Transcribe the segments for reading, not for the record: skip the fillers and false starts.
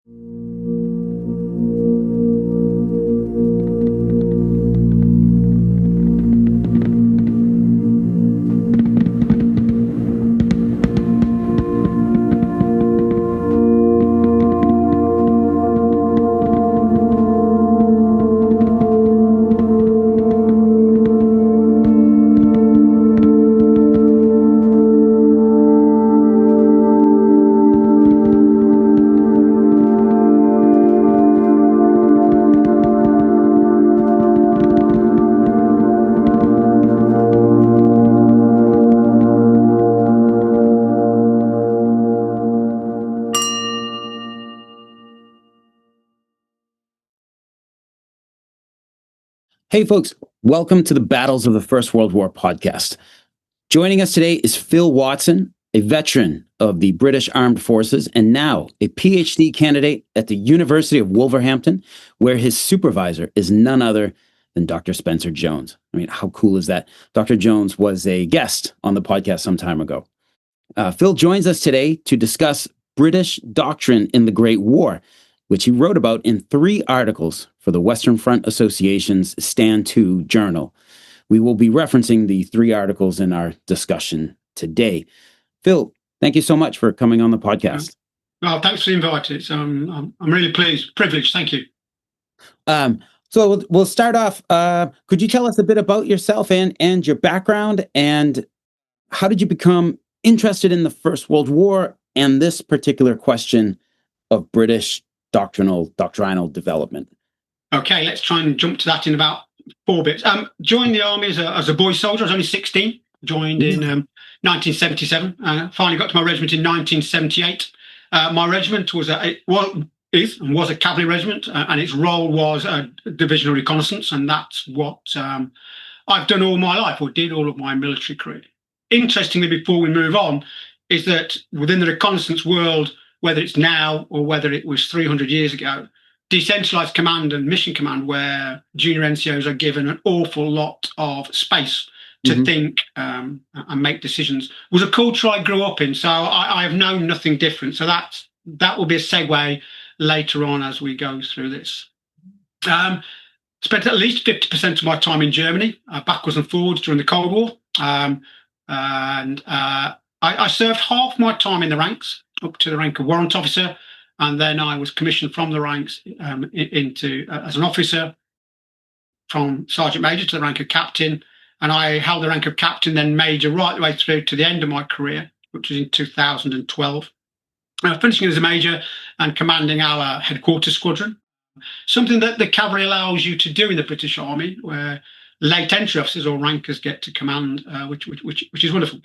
Hey, folks, welcome to the Battles of the First World War podcast. Joining us today is Phil Watson, a veteran of the British Armed Forces and now a PhD candidate at the University of Wolverhampton, where his supervisor is none other than Dr. Spencer Jones. I mean, how cool is that? Dr. Jones was a guest on the podcast some time ago. Phil joins us today to discuss British doctrine in the Great War, which he wrote about in 3 articles for the Western Front Association's Stand 2 journal. We will be referencing the 3 articles in our discussion today. Phil, thank you so much for coming on the podcast. Well, thanks for the invite. I'm really privileged. Thank you. So we'll start off. Could you tell us a bit about yourself and your background, and how did you become interested in the First World War and this particular question of British doctrinal development? Okay, let's try and jump to that in about 4 bits. Joined the army as a boy soldier. I was only 16. Joined in 1977. Finally got to my regiment in 1978. My regiment was a cavalry regiment, and its role was divisional reconnaissance, and that's what I've done all my life, or did all of my military career. Interestingly, before we move on, is that within the reconnaissance world, whether it's now or whether it was 300 years ago, decentralized command and mission command, where junior NCOs are given an awful lot of space to think and make decisions, was a culture I grew up in. So I have known nothing different. So that will be a segue later on as we go through this. Spent at least 50% of my time in Germany, backwards and forwards during the Cold War. I served half my time in the ranks, up to the rank of warrant officer, and then I was commissioned from the ranks into as an officer, from sergeant major to the rank of captain, and I held the rank of captain, then major, right the way through to the end of my career, which was in 2012. Finishing as a major and commanding our headquarters squadron, something that the cavalry allows you to do in the British Army, where late entry officers or rankers get to command, which is wonderful.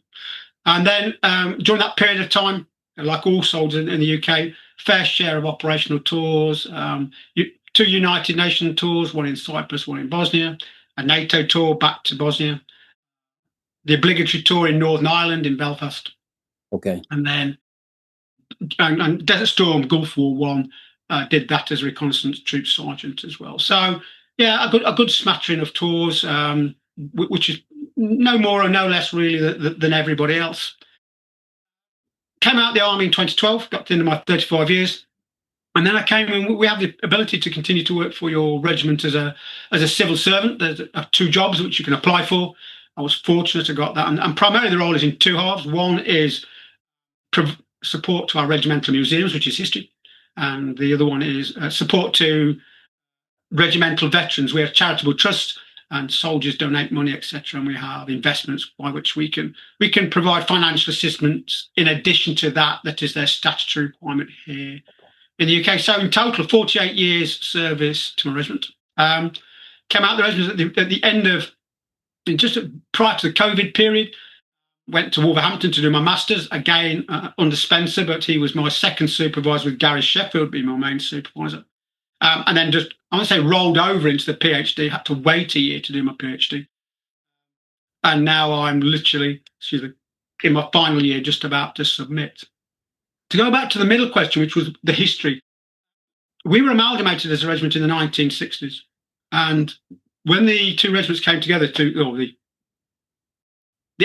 And then during that period of time, like all soldiers in the UK, fair share of operational tours, 2 United Nations tours, one in Cyprus, one in Bosnia, a NATO tour back to Bosnia, the obligatory tour in Northern Ireland in Belfast. Okay. And then and Desert Storm, Gulf War One, did that as reconnaissance troop sergeant as well. So yeah, a good smattering of tours, which is no more or no less really than everybody else. Came out of the army in 2012, got into my 35 years. And then I came, and we have the ability to continue to work for your regiment as a civil servant. There's 2 jobs which you can apply for. I was fortunate I got that. And primarily the role is in 2 halves. One is support to our regimental museums, which is history. And the other one is support to regimental veterans. We have charitable trusts, and soldiers donate money, etc. And we have investments by which we can provide financial assistance in addition to that is their statutory requirement here in the UK. So in total, 48 years service to my regiment. Came out of the regiment at the end of, just prior to the COVID period. Went to Wolverhampton to do my master's, again under Spencer, but he was my second supervisor, with Gary Sheffield being my main supervisor. And then just, I want to say, rolled over into the PhD, had to wait a year to do my PhD. And now I'm literally, in my final year, just about to submit. To go back to the middle question, which was the history, we were amalgamated as a regiment in the 1960s. And when the 2 regiments came together, the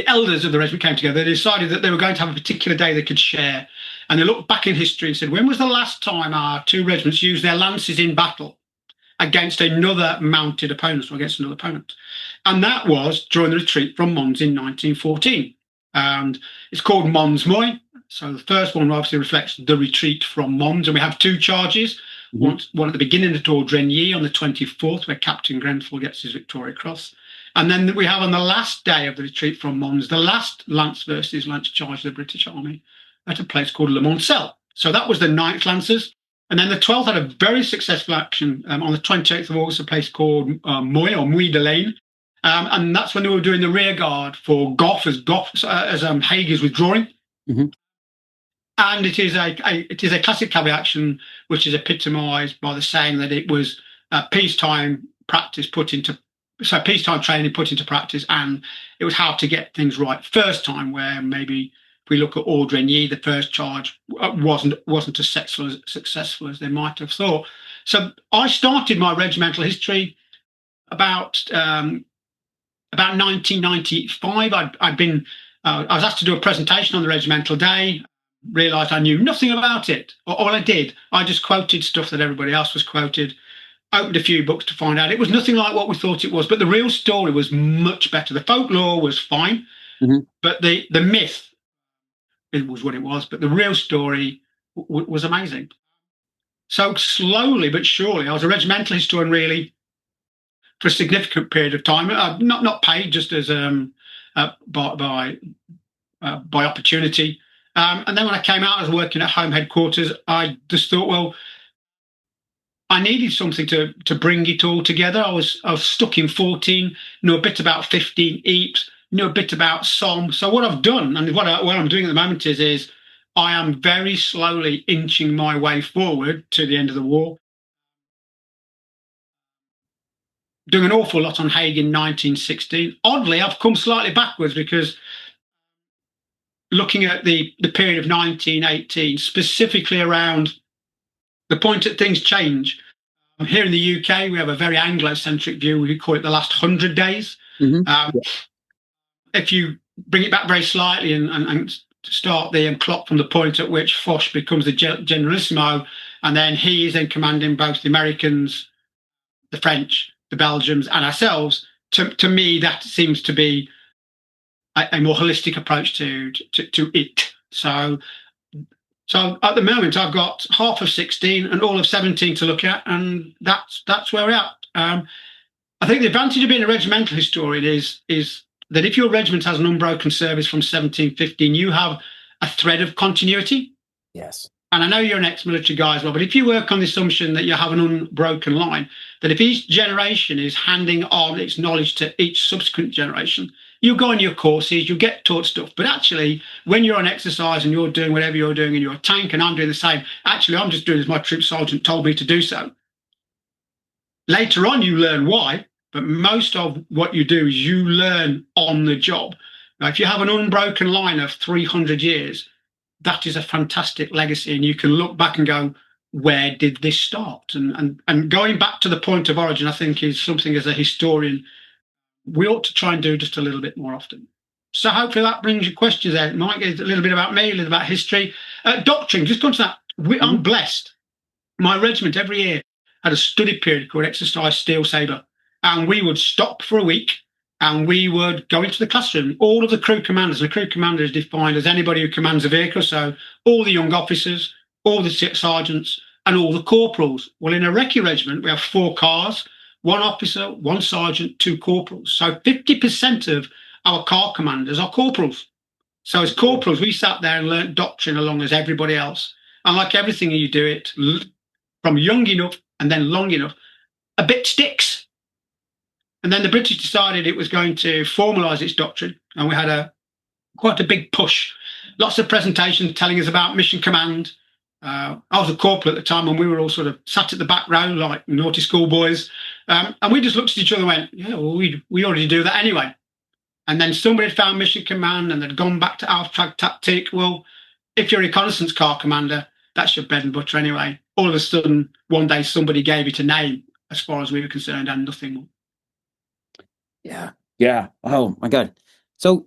elders of the regiment came together, they decided that they were going to have a particular day they could share. And they looked back in history and said, when was the last time our two regiments used their lances in battle against another mounted opponent or against another opponent? And that was during the retreat from Mons in 1914. And it's called Mons Moy. So the first one obviously reflects the retreat from Mons. And we have two charges. One at the beginning of Doctrine on the 24th, where Captain Grenfell gets his Victoria Cross. And then we have on the last day of the retreat from Mons, the last lance versus lance charge of the British Army at a place called Le Moncel. So that was the 9th Lancers. And then the 12th had a very successful action on the 28th of August, a place called Moy or Muy de Lane. And that's when they were doing the rear guard for Gough as Haig is withdrawing. Mm-hmm. And it is a classic cavalry action, which is epitomised by the saying that it was peacetime training put into practice, and it was how to get things right first time. Where maybe if we look at Ordrenny, the first charge wasn't as successful as they might have thought. So I started my regimental history about 1995. I was asked to do a presentation on the regimental day. Realised I knew nothing about it. All I did, I just quoted stuff that everybody else was quoted, opened a few books to find out. It was nothing like what we thought it was, but the real story was much better. The folklore was fine, but the myth, it was what it was, but the real story was amazing. So slowly but surely, I was a regimental historian really for a significant period of time, not paid, just as by opportunity. And then when I came out, I was working at Home Headquarters. I just thought, well, I needed something to bring it all together. I was stuck in 14, knew a bit about 15 Eeps, knew a bit about Somme. So what I've done, and what I'm doing at the moment is I am very slowly inching my way forward to the end of the war. Doing an awful lot on Haig in 1916. Oddly, I've come slightly backwards because looking at the period of 1918, specifically around the point that things change. Here in the UK, we have a very Anglo-centric view. We call it the last 100 days. If you bring it back very slightly and start the clock from the point at which Foch becomes the Generalissimo, and then he is then commanding both the Americans, the French, the Belgians, and ourselves, to me, that seems to be a more holistic approach to it. So at the moment, I've got half of 16 and all of 17 to look at, and that's where we're at. I think the advantage of being a regimental historian is that if your regiment has an unbroken service from 1715, you have a thread of continuity. Yes. And I know you're an ex-military guy as well, but if you work on the assumption that you have an unbroken line, that if each generation is handing on its knowledge to each subsequent generation, you go on your courses, you get taught stuff. But actually, when you're on exercise and you're doing whatever you're doing in your tank, and I'm doing the same, actually, I'm just doing as my troop sergeant told me to do so. Later on, you learn why, but most of what you do is you learn on the job. Now, if you have an unbroken line of 300 years, that is a fantastic legacy, and you can look back and go, where did this start? And going back to the point of origin, I think, is something as a historian we ought to try and do just a little bit more often. So hopefully that brings you questions there. It might get a little bit about me, a little about history. Doctrine, just going to that, I'm blessed. My regiment every year had a study period called Exercise Steel Sabre, and we would stop for a week and we would go into the classroom. All of the crew commanders, and the crew commander is defined as anybody who commands a vehicle, so all the young officers, all the sergeants, and all the corporals. Well, in a recce regiment, we have 4 cars, 1 officer, 1 sergeant, 2 corporals. So 50% of our car commanders are corporals. So as corporals, we sat there and learnt doctrine along as everybody else. And like everything, you do it from young enough and then long enough, a bit sticks. And then the British decided it was going to formalise its doctrine. And we had quite a big push. Lots of presentations telling us about mission command. I was a corporal at the time, and we were all sort of sat at the back row like naughty schoolboys. And we just looked at each other and went, yeah, well, we already do that anyway. And then somebody had found mission command and they'd gone back to Auftrag Taktik. Well, if you're a reconnaissance car commander, that's your bread and butter anyway. All of a sudden, one day somebody gave it a name as far as we were concerned, and nothing more. Yeah. Oh, my God. So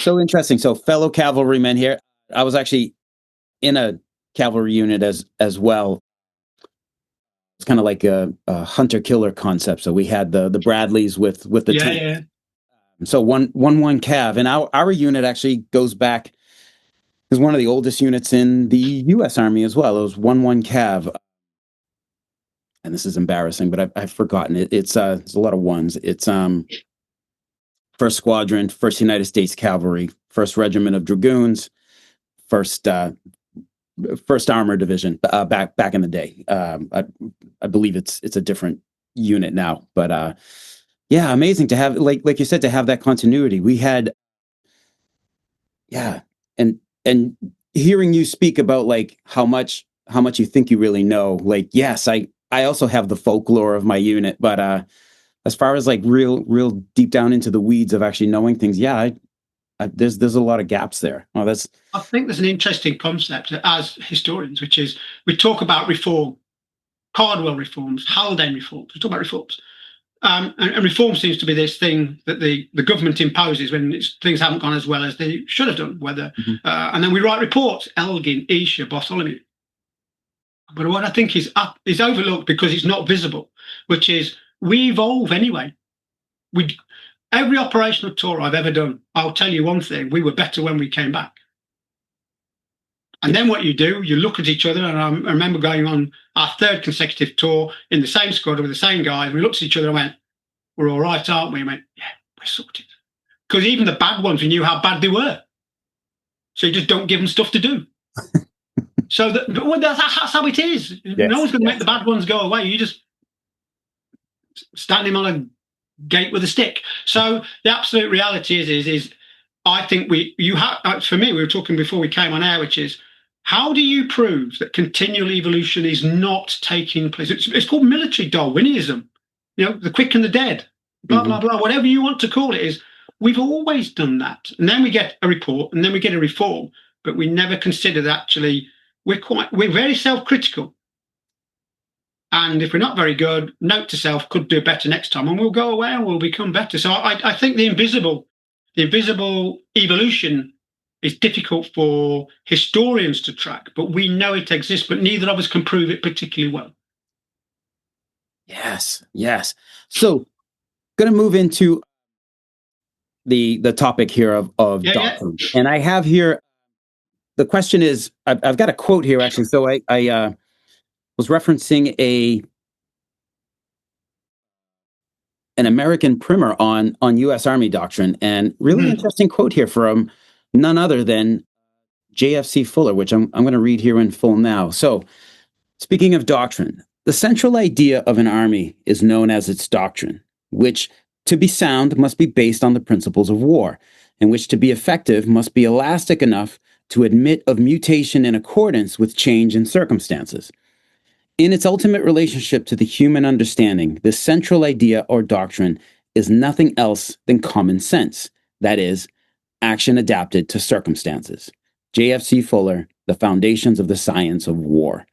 interesting. So fellow cavalrymen here, I was actually in a cavalry unit as well. It's kind of like a hunter killer concept. So we had the Bradleys with the tank. Yeah. So one Cav, and our unit actually goes back, is one of the oldest units in the U.S. Army as well. It was 1 Cav, and this is embarrassing, but I've forgotten it. It's a lot of ones. It's First Squadron, First United States Cavalry, First Regiment of Dragoons, First Armor Division. Back in the day, I believe it's a different unit now, but yeah, amazing to have, like you said, to have that continuity. We had, yeah, and hearing you speak about like how much you think you really know. Like, yes, I also have the folklore of my unit, but as far as like real deep down into the weeds of actually knowing things, yeah, there's a lot of gaps there. Oh, that's. I think there's an interesting concept as historians, which is we talk about reform, Cardwell reforms, Haldane reforms. We talk about reforms. And reform seems to be this thing that the government imposes when things haven't gone as well as they should have done. And then we write reports, Elgin, Esher, Bartholomew. But what I think is overlooked because it's not visible, which is we evolve anyway. Every operational tour I've ever done, I'll tell you one thing: we were better when we came back. And then what you do, you look at each other, and I remember going on our third consecutive tour in the same squad with the same guys. We looked at each other and went, "We're all right, aren't we?" And went, "Yeah, we're sorted." Because even the bad ones, we knew how bad they were. So you just don't give them stuff to do. So that's how it is. Yes, no one's going to make the bad ones go away. You just stand him on a gate with a stick. So the absolute reality is I think for me, we were talking before we came on air, which is, how do you prove that continual evolution is not taking place? It's called military Darwinism, the quick and the dead, blah, blah, blah, whatever you want to call it. Is we've always done that. And then we get a report and then we get a reform, but we never consider that actually we're very self-critical. And if we're not very good, note to self, could do better next time, and we'll go away and we'll become better. So I think the invisible evolution is difficult for historians to track, but we know it exists, but neither of us can prove it particularly well. Yes. So going to move into the topic here of doctrine. Yeah. And I have here, the question is, I've got a quote here actually. So I was referencing an American primer on U.S. Army doctrine, and really interesting quote here from none other than J.F.C. Fuller, which I'm going to read here in full now. So, speaking of doctrine, the central idea of an army is known as its doctrine, which, to be sound, must be based on the principles of war, and which, to be effective, must be elastic enough to admit of mutation in accordance with change in circumstances. In its ultimate relationship to the human understanding, the central idea or doctrine is nothing else than common sense, that is, action adapted to circumstances. J.F.C. Fuller, The Foundations of the Science of War.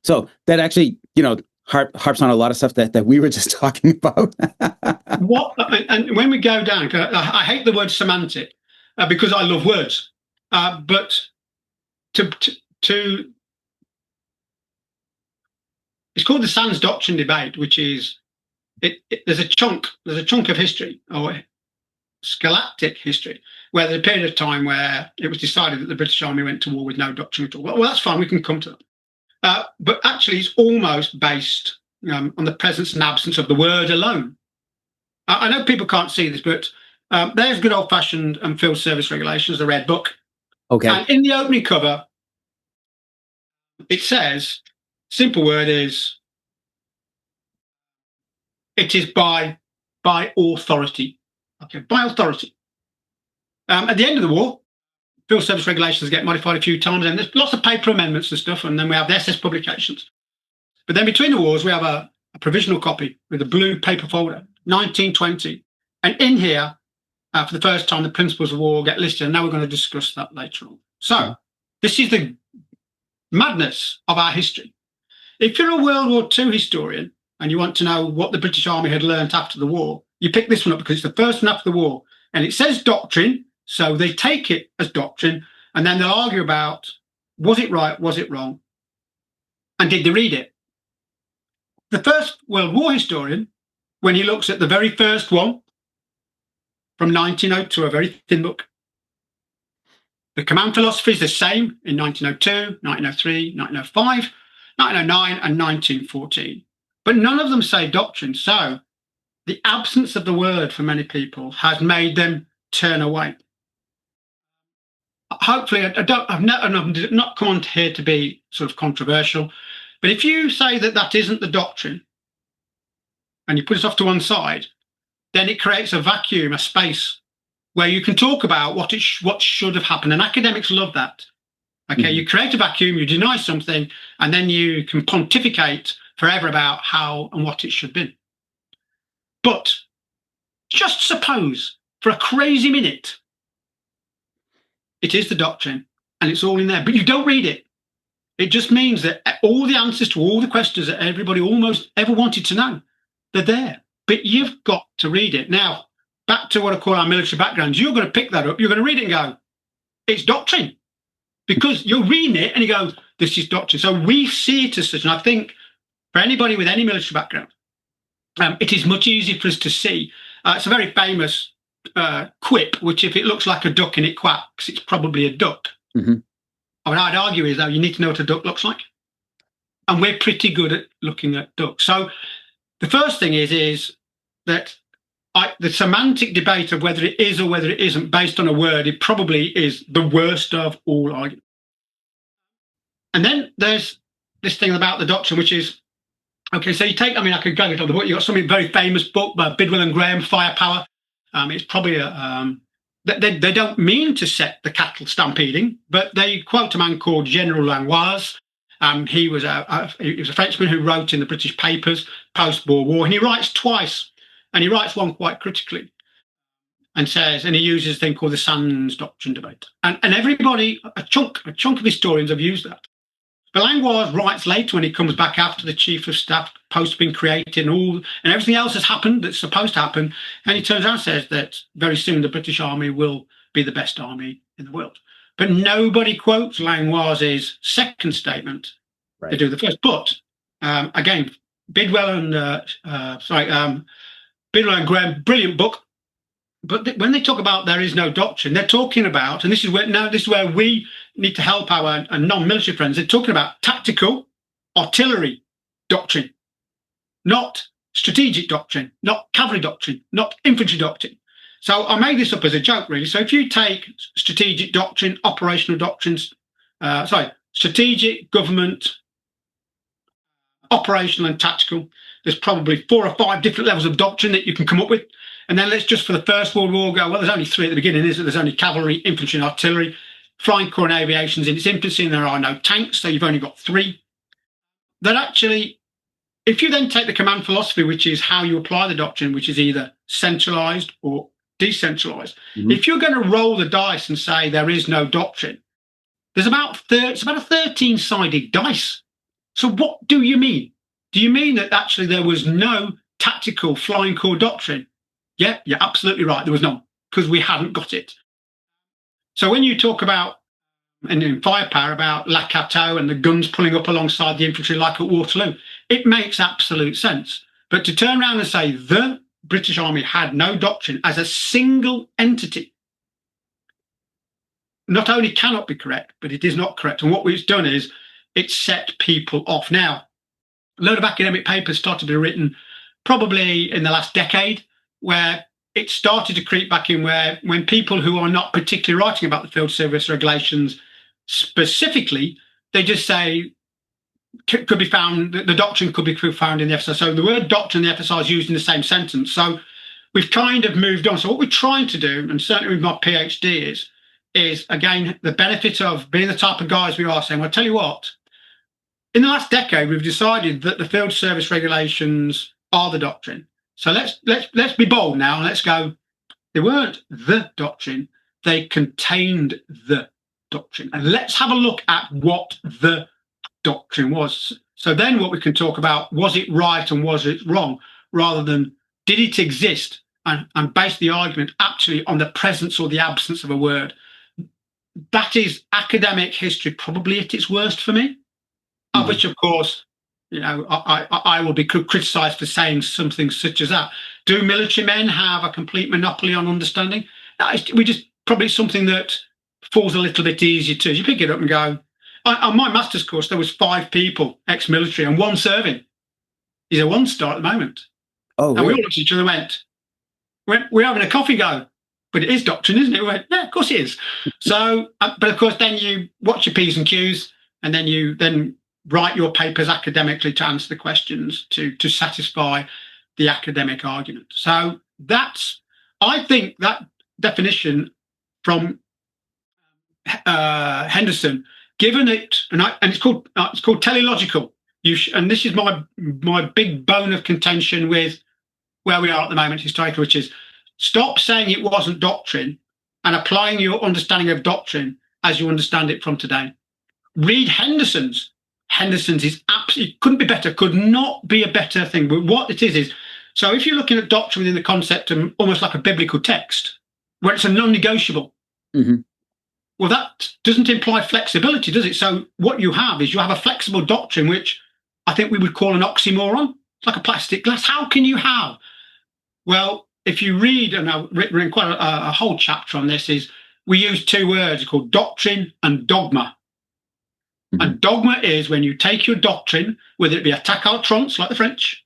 So that actually, harps on a lot of stuff that we were just talking about. And when we go down, I hate the word semantic because I love words, but to it's called the Sans Doctrine debate, which is there's a chunk of history, or scholastic history, where there's a period of time where it was decided that the British Army went to war with no doctrine at all. Well, that's fine, we can come to that. But actually, it's almost based on the presence and absence of the word alone. I know people can't see this, but there's good old-fashioned field service regulations, the Red Book. Okay. And in the opening cover, it says, simple word is, it is by authority. Okay, by authority. At the end of the war, field service regulations get modified a few times, and there's lots of paper amendments and stuff, and then we have the SS publications. But then between the wars, we have a provisional copy with a blue paper folder, 1920. And in here, for the first time, the principles of war get listed, and now we're going to discuss that later on. So this is the madness of our history. If you're a World War II historian and you want to know what the British Army had learned after the war, you pick this one up because it's the first one after the war. And it says doctrine, so they take it as doctrine, and then they'll argue about Was it right? Was it wrong? And did they read it? The First World War historian, when he looks at the very first one from 1902, a very thin book, the command philosophy is the same in 1902, 1903, 1905, 1909, and 1914. But none of them say doctrine. So the absence of the word for many people has made them turn away. Hopefully, I've not come on here to be sort of controversial, but if you say that that isn't the doctrine and you put it off to one side, then it creates a vacuum, a space where you can talk about what should have happened. And academics love that. Okay, you create a vacuum, you deny something, and then you can pontificate forever about how and what it should be. But just suppose for a crazy minute, it is the doctrine and it's all in there, but you don't read it. It just means that all the answers to all the questions that everybody almost ever wanted to know, they're there, but you've got to read it. Now, back to what I call our military backgrounds, you're going to pick that up, you're going to read it and go, it's doctrine. Because you're reading it and you go, this is doctrine. So we see it as such. And I think for anybody with any military background, it is much easier for us to see. It's a very famous quip, which if it looks like a duck and it quacks, it's probably a duck. Mm-hmm. What I'd argue is, though, you need to know what a duck looks like. And we're pretty good at looking at ducks. So the first thing is that the semantic debate of whether it is or whether it isn't based on a word, it probably is the worst of all arguments. And then there's this thing about the doctrine, which is, okay, so you take, I could go into the book, you've got something very famous book by Bidwell and Graham, Firepower. It's probably they don't mean to set the cattle stampeding, but they quote a man called General Langlois. He was a Frenchman who wrote in the British papers post-Boer War, and he writes twice. And he writes one quite critically and says, and he uses a thing called the Sands Doctrine debate. And everybody, a chunk of historians have used that. But Langlois writes later when he comes back after the chief of staff post being created and everything else has happened that's supposed to happen. And he turns out and says that very soon the British Army will be the best army in the world. But nobody quotes Langlois's second statement. Right. They do the first. But again, Bidwell and Bidwell and Graham, brilliant book. But when they talk about there is no doctrine, they're talking about, and this is where we need to help our non-military friends. They're talking about tactical artillery doctrine, not strategic doctrine, not cavalry doctrine, not infantry doctrine. So I made this up as a joke, really. So if you take strategic doctrine, operational doctrines, strategic, government, operational and tactical, there's probably 4 or 5 different levels of doctrine that you can come up with. And then let's just for the First World War go, well, there's only 3 at the beginning, is it? There's only cavalry, infantry and artillery. Flying Corps and aviation's in its infancy and there are no tanks, so you've only got 3. That actually, if you then take the command philosophy, which is how you apply the doctrine, which is either centralized or decentralized, if you're going to roll the dice and say there is no doctrine, there's it's about a 13-sided dice. So what do you mean? Do you mean that actually there was no tactical Flying Corps doctrine? Yeah, you're absolutely right. There was none because we hadn't got it. So when you talk about, and in Firepower, about La Chateau and the guns pulling up alongside the infantry like at Waterloo, it makes absolute sense. But to turn around and say the British Army had no doctrine as a single entity, not only cannot be correct, but it is not correct. And what it's done is it's set people off. Now, a load of academic papers started to be written probably in the last decade, where it started to creep back in when people who are not particularly writing about the field service regulations specifically, they just say could be found, the doctrine could be found in the FSR. So the word doctrine and the FSR is used in the same sentence. So we've kind of moved on. So what we're trying to do, and certainly with my PhD, is again, the benefit of being the type of guys we are, saying, well, I'll tell you what, in the last decade, we've decided that the field service regulations are the doctrine. So let's be bold now and let's go. They weren't the doctrine; they contained the doctrine. And let's have a look at what the doctrine was. So then, what we can talk about: was it right and was it wrong, rather than did it exist, and base the argument actually on the presence or the absence of a word. that is academic history probably at its worst for me, of which, of course, I will be criticised for saying something such as that. Do military men have a complete monopoly on understanding? We just probably something that falls a little bit easier to. You pick it up and go. On my master's course, there was 5 people ex-military and 1 serving. He's a 1-star at the moment. Oh, and really? we all looked at each other and we're having a coffee go. But it is doctrine, isn't it? We went, yeah, of course it is. So, but of course, then you watch your P's and Q's, and then you write your papers academically to answer the questions to satisfy the academic argument. So I think that definition from Henderson, given it, and it's called teleological. And this is my big bone of contention with where we are at the moment historically, which is stop saying it wasn't doctrine and applying your understanding of doctrine as you understand it from today. Read Henderson's. Henderson's is absolutely, couldn't be better, could not be a better thing. But what it is, so if you're looking at doctrine within the concept of almost like a biblical text, where it's a non-negotiable, well, that doesn't imply flexibility, does it? So what you have a flexible doctrine, which I think we would call an oxymoron. It's like a plastic glass. How can you have? Well, if you read, and I've written quite a whole chapter on this, is we use 2 words called doctrine and dogma. And dogma is when you take your doctrine, whether it be attaque à outrance like the French,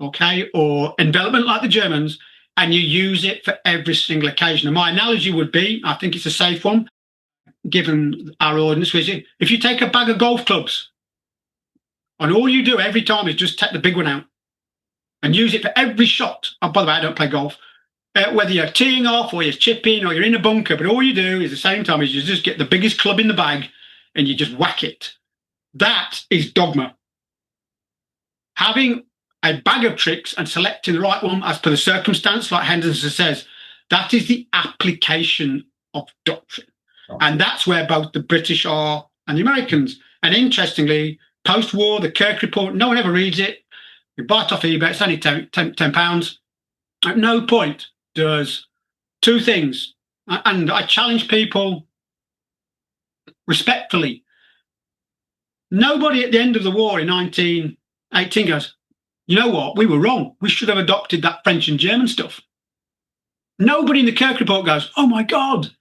okay, or envelopment like the Germans, and you use it for every single occasion. And my analogy would be, I think it's a safe one, given our audience, which is if you take a bag of golf clubs, and all you do every time is just take the big one out and use it for every shot. Oh, by the way, I don't play golf. Whether you're teeing off or you're chipping or you're in a bunker, but all you do is the same time is you just get the biggest club in the bag and you just whack it. That is dogma. Having a bag of tricks and selecting the right one as per the circumstance, like Henderson says, that is the application of doctrine. And that's where both the British are and the Americans. And interestingly, post-war, the Kirk Report, no one ever reads it. You buy it off eBay, it's only £10. At no point does 2 things. And I challenge people respectfully. Nobody at the end of the war in 1918 goes, you know what, we were wrong. We should have adopted that French and German stuff. Nobody in the Kirk Report goes, oh my God,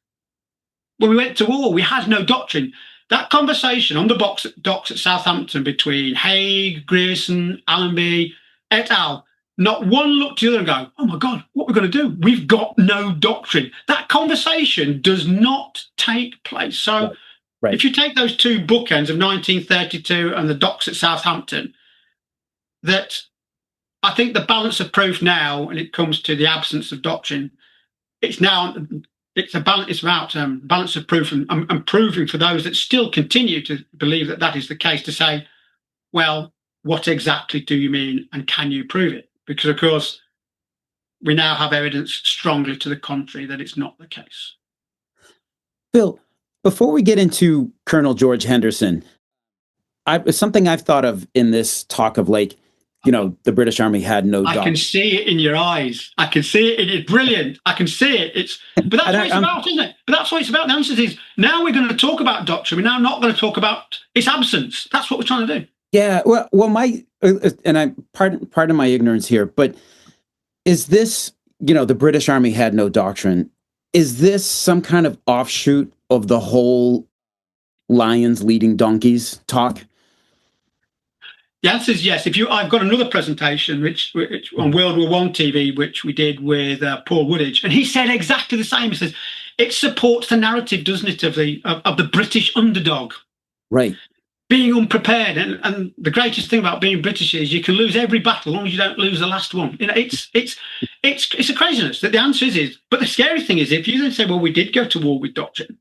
when we went to war, we had no doctrine. That conversation on the docks at Southampton between Haig, Grierson, Allenby, et al., not one looked to the other and go, oh my God, what are we going to do? We've got no doctrine. That conversation does not take place. So right. If you take those 2 bookends of 1932 and the docks at Southampton, that I think the balance of proof now, when it comes to the absence of doctrine, it's about balance of proof and proving for those that still continue to believe that that is the case to say, well, what exactly do you mean and can you prove it? Because, of course, we now have evidence strongly to the contrary that it's not the case. Bill, before we get into Colonel George Henderson, something I've thought of in this talk of like, the British Army had no doctrine. I can see it in your eyes. I can see it. It's brilliant. I can see it. But that's what it's about, isn't it? But that's what it's about. The answer is now we're going to talk about doctrine. We're now not going to talk about its absence. That's what we're trying to do. Yeah. Well, pardon my ignorance here, but is this, the British Army had no doctrine? Is this some kind of offshoot of the whole lions leading donkeys talk? The answer is yes. I've got another presentation which on World War I TV, which we did with Paul Woodage, and he said exactly the same. He says it supports the narrative, doesn't it, of the British underdog, right? Being unprepared, and the greatest thing about being British is you can lose every battle as long as you don't lose the last one. It's a craziness. That the answer is. But the scary thing is if you then say, well, we did go to war with doctrine.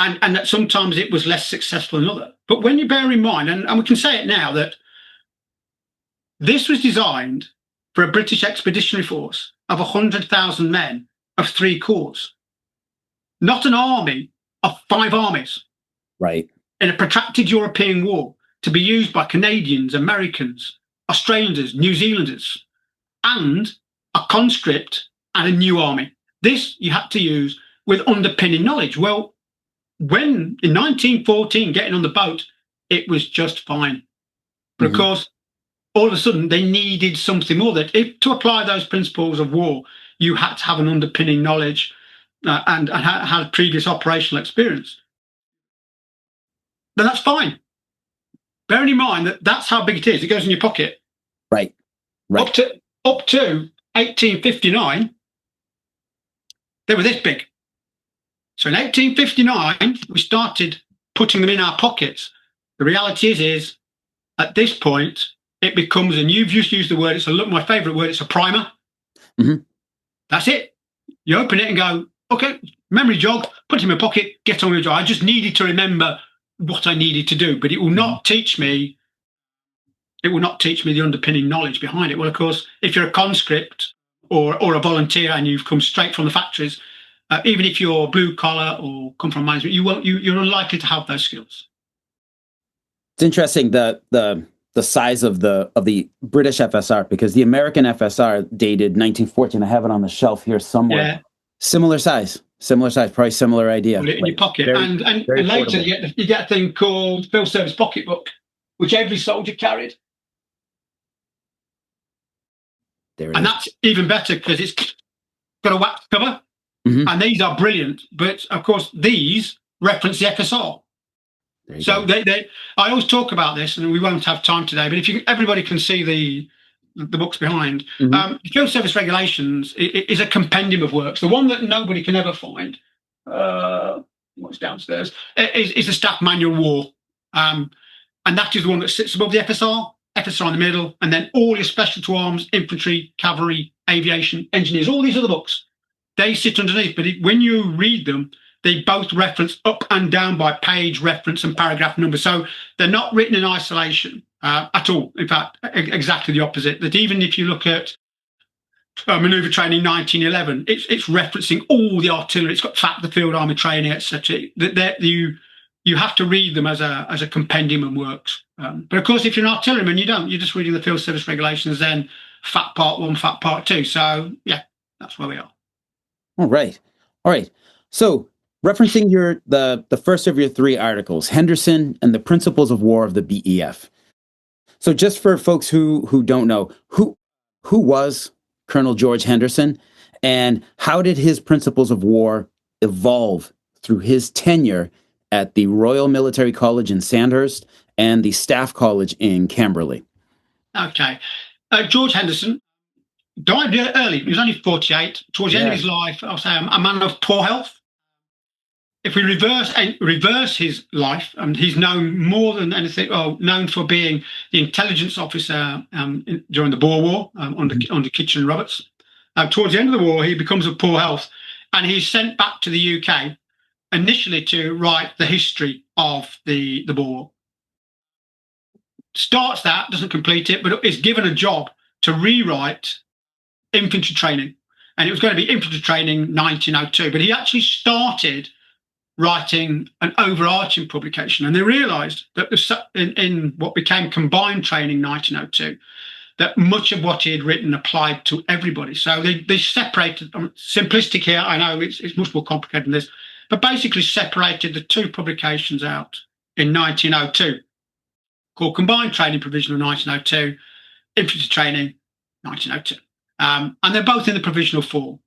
And that sometimes it was less successful than other. But when you bear in mind, and we can say it now, that this was designed for a British expeditionary force of 100,000 men of 3 corps, not an army of 5 armies. Right. In a protracted European war to be used by Canadians, Americans, Australians, New Zealanders, and a conscript and a new army. This you had to use with underpinning knowledge. Well, when in 1914, getting on the boat, it was just fine. But of course, all of a sudden, they needed something more. That if to apply those principles of war, you had to have an underpinning knowledge and had previous operational experience. Then that's fine. Bearing in mind that that's how big it is. It goes in your pocket. Right. Up to 1859, they were this big. So in 1859, we started putting them in our pockets. The reality is at this point, it becomes, and you've just used the word, my favorite word, it's a primer. That's it. You open it and go, okay, memory jog, put it in my pocket, get on with the job. I just needed to remember what I needed to do, but it will not teach me. It will not teach me the underpinning knowledge behind it. Well, of course, if you're a conscript or a volunteer and you've come straight from the factories, even if you're blue collar or come from management, you're unlikely to have those skills. It's interesting the size of the British FSR, because the American FSR dated 1914. I have it on the shelf here somewhere. Yeah. Similar size, probably similar idea. Put it in your pocket, and later you get a thing called field service pocketbook, which every soldier carried. And that's even better because it's got a wax cover, and these are brilliant. But of course, these reference the FSR. So I always talk about this, and we won't have time today. But everybody can see the books behind. Field service regulations is a compendium of works. The one that nobody can ever find, what's downstairs, is the staff manual war, and that is the one that sits above the FSR. FSR in the middle, and then all your specialty arms, infantry, cavalry, aviation, engineers, all these other books, they sit underneath. But when you read them, they both reference up and down by page, reference, and paragraph number. So they're not written in isolation at all. In fact, exactly the opposite. That even if you look at manoeuvre training 1911, it's referencing all the artillery. It's got the field army training, etc. You have to read them as a compendium and works. But of course, if you're an artilleryman, you don't. You're just reading the field service regulations, then Fat Part 1, Fat Part 2. So yeah, that's where we are. All right. So referencing the first of your three articles, Henderson and the Principles of War of the BEF. So just for folks who don't know, who was Colonel George Henderson, and how did his Principles of War evolve through his tenure at the Royal Military College in Sandhurst and the Staff College in Camberley? Okay. George Henderson died early. He was only 48. Towards the end of his life, I'll say a man of poor health. If we reverse his life, and he's known more than anything, known for being the intelligence officer during the Boer War under Kitchener and Roberts. Towards the end of the war, he becomes of poor health, and he's sent back to the UK initially to write the history of the Boer War. Starts that, doesn't complete it, but is given a job to rewrite infantry training, and it was going to be infantry training 1902. But he actually started writing an overarching publication, and they realised that in what became combined training 1902, that much of what he had written applied to everybody. So they separated. Simplistic here, I know it's much more complicated than this, but basically separated the two publications out in 1902, called Combined Training Provisional 1902, Infantry Training 1902. And they're both in the provisional form.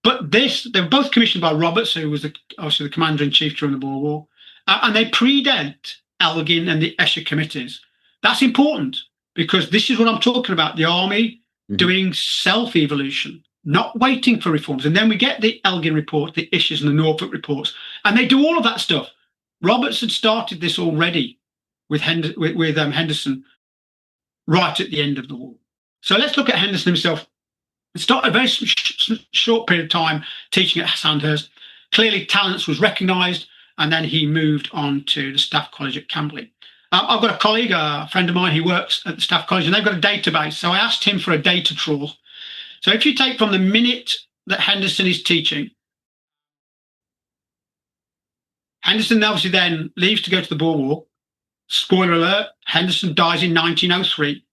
But they were both commissioned by Roberts, who was obviously the commander-in-chief during the Boer War, and they predate Elgin and the Escher committees. That's important, because this is what I'm talking about, the army doing self-evolution, not waiting for reforms. And then we get the Elgin report, the Eschers and the Norfolk reports, and they do all of that stuff. Roberts had started this already with Henderson right at the end of the war. So let's look at Henderson himself. He started a very short period of time teaching at Sandhurst. Clearly, talents was recognised, and then he moved on to the Staff College at Camberley. I've got a colleague, a friend of mine, he works at the Staff College, and they've got a database. So I asked him for a data trawl. So if you take from the minute that Henderson is teaching, Henderson obviously then leaves to go to the Boer War. Spoiler alert, Henderson dies in 1903.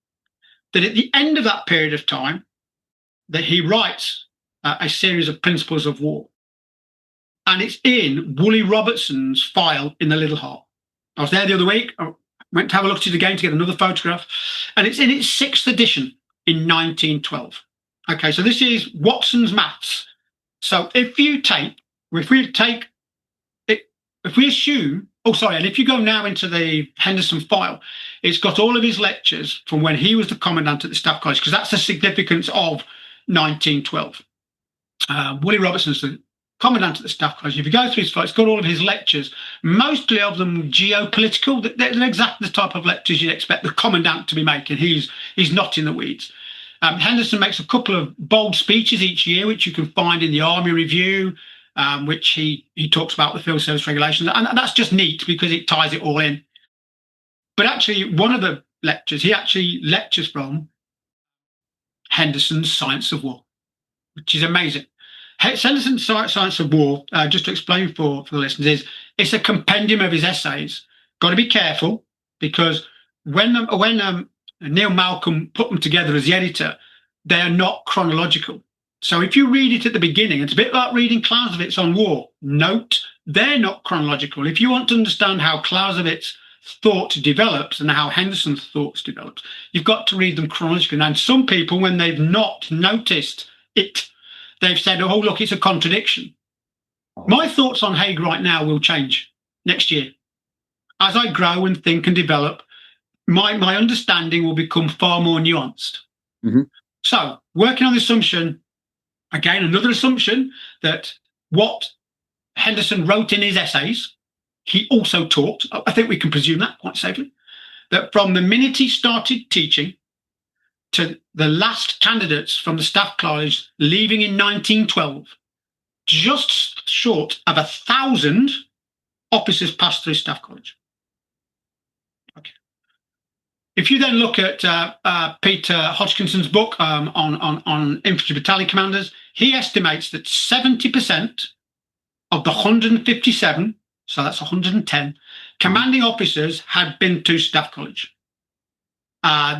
That at the end of that period of time, that he writes a series of Principles of War. and it's in Woolley Robertson's file in the Little Heart. I was there the other week. I went to have a look at it again to get another photograph, and it's in its 6th edition in 1912. Okay, so this is Watson's Maths. So if we assume, and if you go now into the Henderson file, it's got all of his lectures from when he was the commandant at the Staff College, because that's the significance of 1912. Woolley Robertson's the commandant at the Staff College. If you go through his file, it's got all of his lectures, mostly of them geopolitical. They're exactly the type of lectures you'd expect the commandant to be making. He's not in the weeds. Henderson makes a couple of bold speeches each year, which you can find in the Army Review, which he talks about the field service regulations. And that's just neat because it ties it all in. But actually, one of the lectures, he actually lectures from Henderson's Science of War, which is amazing. Henderson's Science of War, just to explain for the listeners, it's a compendium of his essays. Got to be careful, because when Neil Malcolm put them together as the editor, they are not chronological. So if you read it at the beginning, it's a bit like reading Clausewitz on war. Note, they're not chronological. If you want to understand how Clausewitz thought develops and how Henderson's thoughts developed, you've got to read them chronologically. And some people, when they've not noticed it, they've said, oh, look, it's a contradiction. My thoughts on Haig right now will change next year. As I grow and think and develop, my understanding will become far more nuanced. Mm-hmm. So, working on the assumption, again, another assumption that what Henderson wrote in his essays, he also taught. I think we can presume that quite safely, that from the minute he started teaching to the last candidates from the Staff College leaving in 1912, just short of 1,000 officers passed through Staff College. Okay. If you then look at Peter Hodgkinson's book on infantry battalion commanders, he estimates that 70% of the 157, so that's 110, commanding officers had been to Staff College.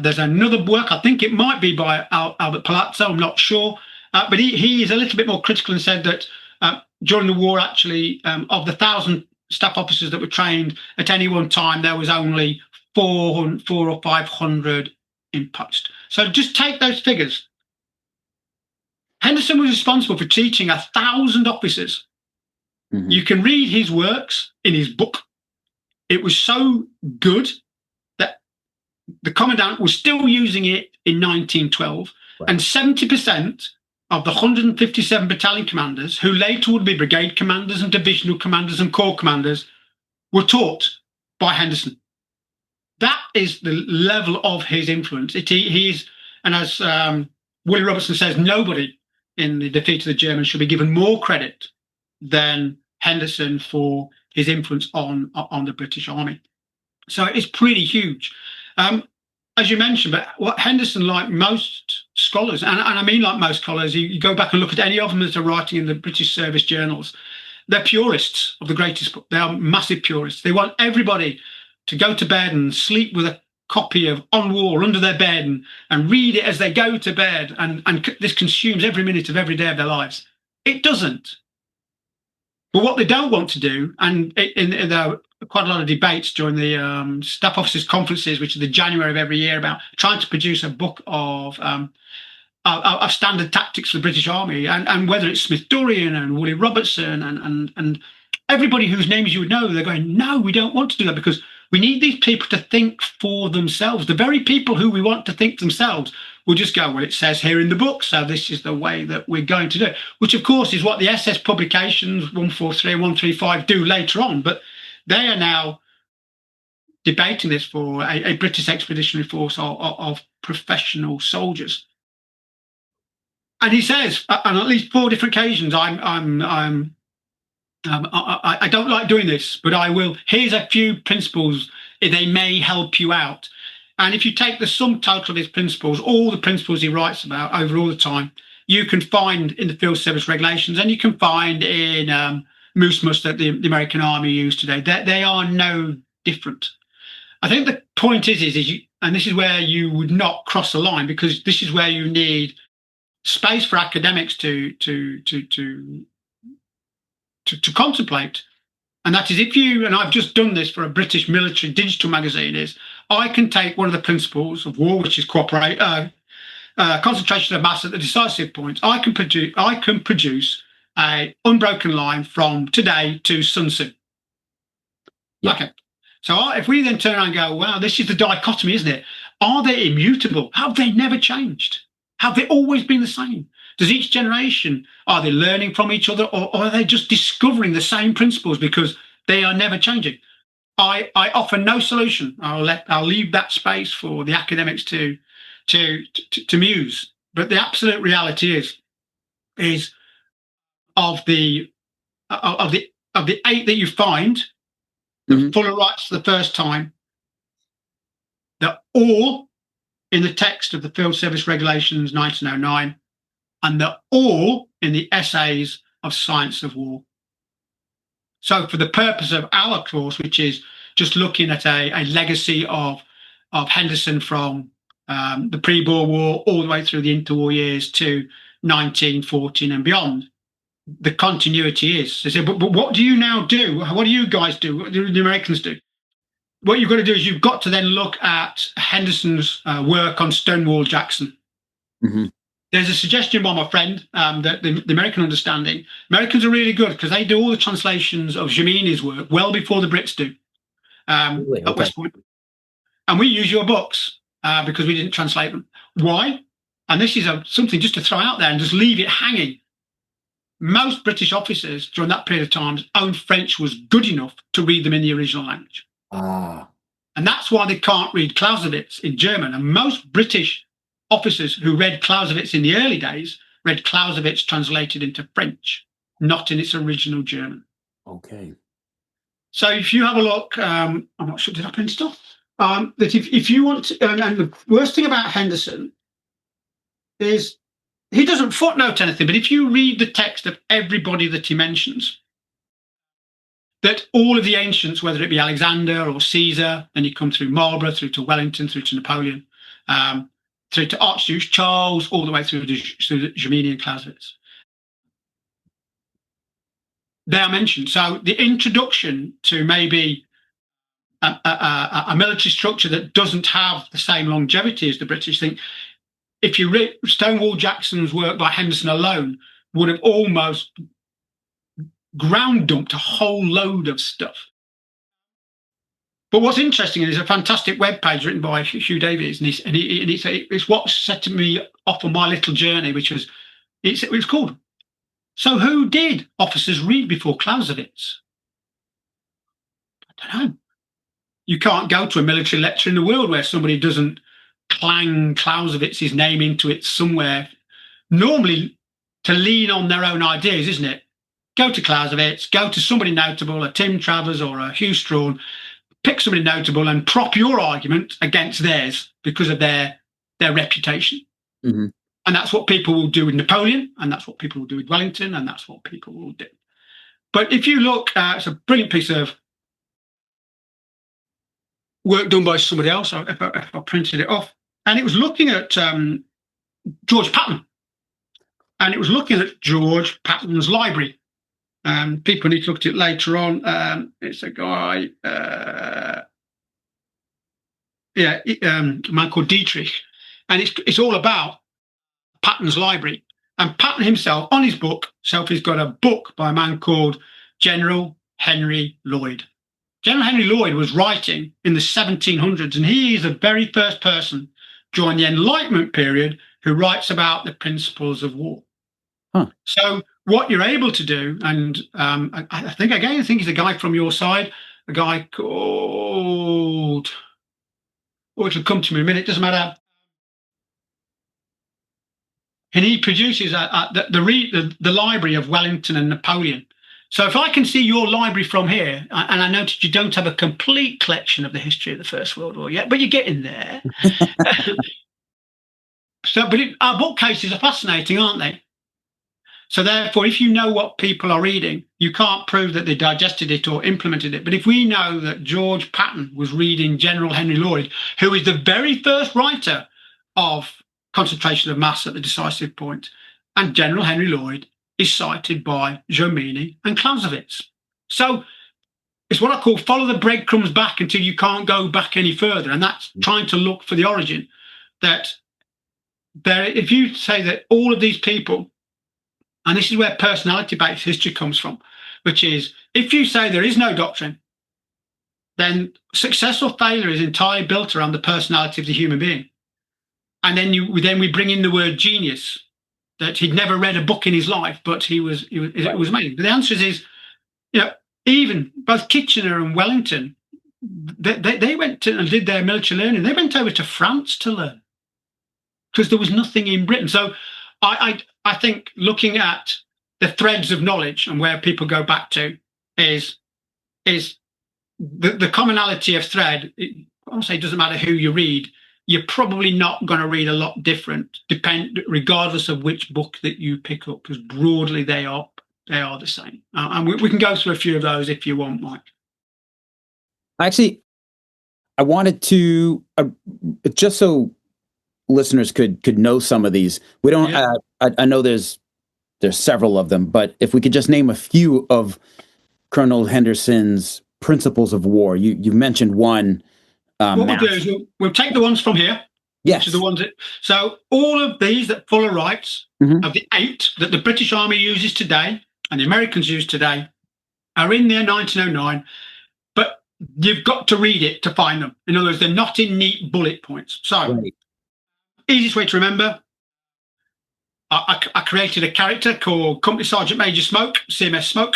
There's another work, I think it might be by Albert Palazzo, I'm not sure, but he is a little bit more critical and said that during the war, actually, of the 1,000 staff officers that were trained at any one time, there was only 400 or 500 in post. So just take those figures. Henderson was responsible for teaching 1,000 officers. Mm-hmm. You can read his works in his book. It was so good that the commandant was still using it in 1912, right. And 70% of the 157 battalion commanders, who later would be brigade commanders and divisional commanders and corps commanders, were taught by Henderson. That is the level of his influence. And as Woolley Robertson says, nobody in the defeat of the Germans should be given more credit than Henderson for his influence on the British Army. So it's pretty huge. As you mentioned, but what Henderson, like most scholars, and I mean like most scholars, you go back and look at any of them that are writing in the British service journals, they're purists of the greatest book. They are massive purists. They want everybody to go to bed and sleep with a copy of On War under their bed and read it as they go to bed, and this consumes every minute of every day of their lives. It doesn't. But what they don't want to do, and there are quite a lot of debates during the staff officers conferences, which are the January of every year, about trying to produce a book of standard tactics for the British Army, and whether it's Smith Dorrien and Woolley Robertson and everybody whose names you would know, they're going, no, we don't want to do that, because we need these people to think for themselves. The very people who we want to think for themselves will just go, well, it says here in the book, so this is the way that we're going to do it, which, of course, is what the SS publications 143 and 135 do later on. But they are now debating this for a British expeditionary force of professional soldiers. And he says, on at least 4 different occasions, I don't like doing this, but I will. Here's a few principles. They may help you out. And if you take the sum total of his principles, all the principles he writes about over all the time, you can find in the field service regulations, and you can find in Moose Must that the American Army use today. They are no different. I think the point is you, and this is where you would not cross the line, because this is where you need space for academics to to contemplate. And that is, if you, and I've just done this for a British military digital magazine, is I can take one of the principles of war, which is concentration of mass at the decisive point. I can produce a unbroken line from today to Sun Tzu. Yeah. Okay. So if we then turn around and go, wow, this is the dichotomy, isn't it? Are they immutable? Have they never changed? Have they always been the same? Does each generation, are they learning from each other, or are they just discovering the same principles because they are never changing? I offer no solution. I'll leave that space for the academics to muse. But the absolute reality is of the 8 that you find, the full of rights for the first time, they're all in the text of the Field Service Regulations 1909, and they're all in the essays of Science of War. So for the purpose of our course, which is just looking at a legacy of Henderson from the pre-Boer War all the way through the interwar years to 1914 and beyond, the continuity is. They say, but what do you now do? What do you guys do? What do the Americans do? What you've got to do is you've got to then look at Henderson's work on Stonewall Jackson. Mm-hmm. There's a suggestion by my friend that the American understanding, Americans are really good because they do all the translations of Jemini's work well before the Brits do at West Point. And we use your books because we didn't translate them. Why? And this is something just to throw out there and just leave it hanging. Most British officers during that period of time's own French was good enough to read them in the original language. And that's why they can't read Clausewitz in German. And most British officers who read Clausewitz in the early days read Clausewitz translated into French, not in its original German. Okay. So if you have a look, I'm not sure, did I print it off? That if you want to, and the worst thing about Henderson is he doesn't footnote anything, but if you read the text of everybody that he mentions, that all of the ancients, whether it be Alexander or Caesar, then you come through Marlborough, through to Wellington, through to Napoleon, through to Archduke Charles, all the way through to Jemini and Clausewitz. They are mentioned. So the introduction to maybe a military structure that doesn't have the same longevity as the British thing, if you read Stonewall Jackson's work by Henderson alone, would have almost ground dumped a whole load of stuff. But what's interesting is a fantastic webpage written by Hugh Davies, and it's what set me off on my little journey, which was it was called "So Who Did Officers Read Before Clausewitz?" I don't know. You can't go to a military lecture in the world where somebody doesn't clang Clausewitz's name into it somewhere. Normally, to lean on their own ideas, isn't it? Go to Clausewitz, go to somebody notable, a Tim Travers or a Hugh Strawn, pick somebody notable and prop your argument against theirs because of their reputation. Mm-hmm. And that's what people will do with Napoleon, and that's what people will do with Wellington, and that's what people will do. But if you look, it's a brilliant piece of work done by somebody else. If I printed it off, and it was looking at George Patton, and it was looking at George Patton's library. People need to look at it later on. It's a guy, a man called Dietrich, and it's all about Patton's library. And Patton himself, on his book, he's got a book by a man called General Henry Lloyd. General Henry Lloyd was writing in the 1700s, and he is the very first person during the Enlightenment period who writes about the principles of war. Huh. So what you're able to do, and I think he's a guy from your side, a guy called, it'll come to me in a minute, doesn't matter. And he produces the library of Wellington and Napoleon. So if I can see your library from here, and I noticed you don't have a complete collection of the history of the First World War yet, but you're getting there. Our bookcases are fascinating, aren't they? So therefore, if you know what people are reading, you can't prove that they digested it or implemented it. But if we know that George Patton was reading General Henry Lloyd, who is the very first writer of concentration of mass at the decisive point, and General Henry Lloyd is cited by Jomini and Clausewitz. So it's what I call follow the breadcrumbs back until you can't go back any further. And that's trying to look for the origin. That if you say that all of these people, and this is where personality-based history comes from, which is if you say there is no doctrine, then success or failure is entirely built around the personality of the human being. And then we bring in the word genius, that he'd never read a book in his life, but it was amazing. But the answer is, even both Kitchener and Wellington, they went to and did their military learning. They went over to France to learn because there was nothing in Britain. So I think looking at the threads of knowledge and where people go back to is the commonality of thread. I'll say it doesn't matter who you read. You're probably not going to read a lot different, regardless of which book that you pick up, because broadly they are the same. And we can go through a few of those if you want, Mike. Actually, I wanted to just so listeners could know some of these. We don't. Yeah. I know there's several of them, but if we could just name a few of Colonel Henderson's principles of war. You mentioned one. What we'll do is we'll take the ones from here. Yes. Which are the ones so all of these that Fuller writes, of the 8 that the British Army uses today and the Americans use today, are in there 1909, but you've got to read it to find them. In other words, they're not in neat bullet points. So, easiest way to remember, I created a character called Company Sergeant Major Smoke, CMS Smoke,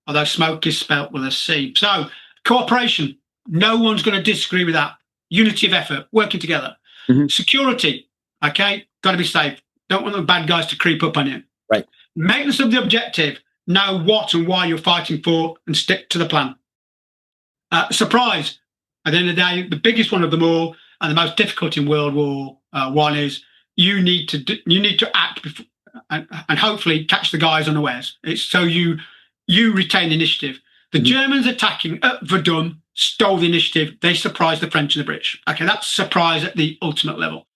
although Smoke is spelt with a C. So, cooperation. No one's going to disagree with that. Unity of effort, working together. Security, okay? Got to be safe. Don't want the bad guys to creep up on you. Right. Maintenance of the objective. Know what and why you're fighting for and stick to the plan. Surprise. At the end of the day, the biggest one of them all and the most difficult in World War I is you need to act before, and hopefully catch the guys unawares. It's so you retain initiative. The Germans attacking at Verdun stole the initiative. They surprised the French and the British. Okay, that's surprise at the ultimate level.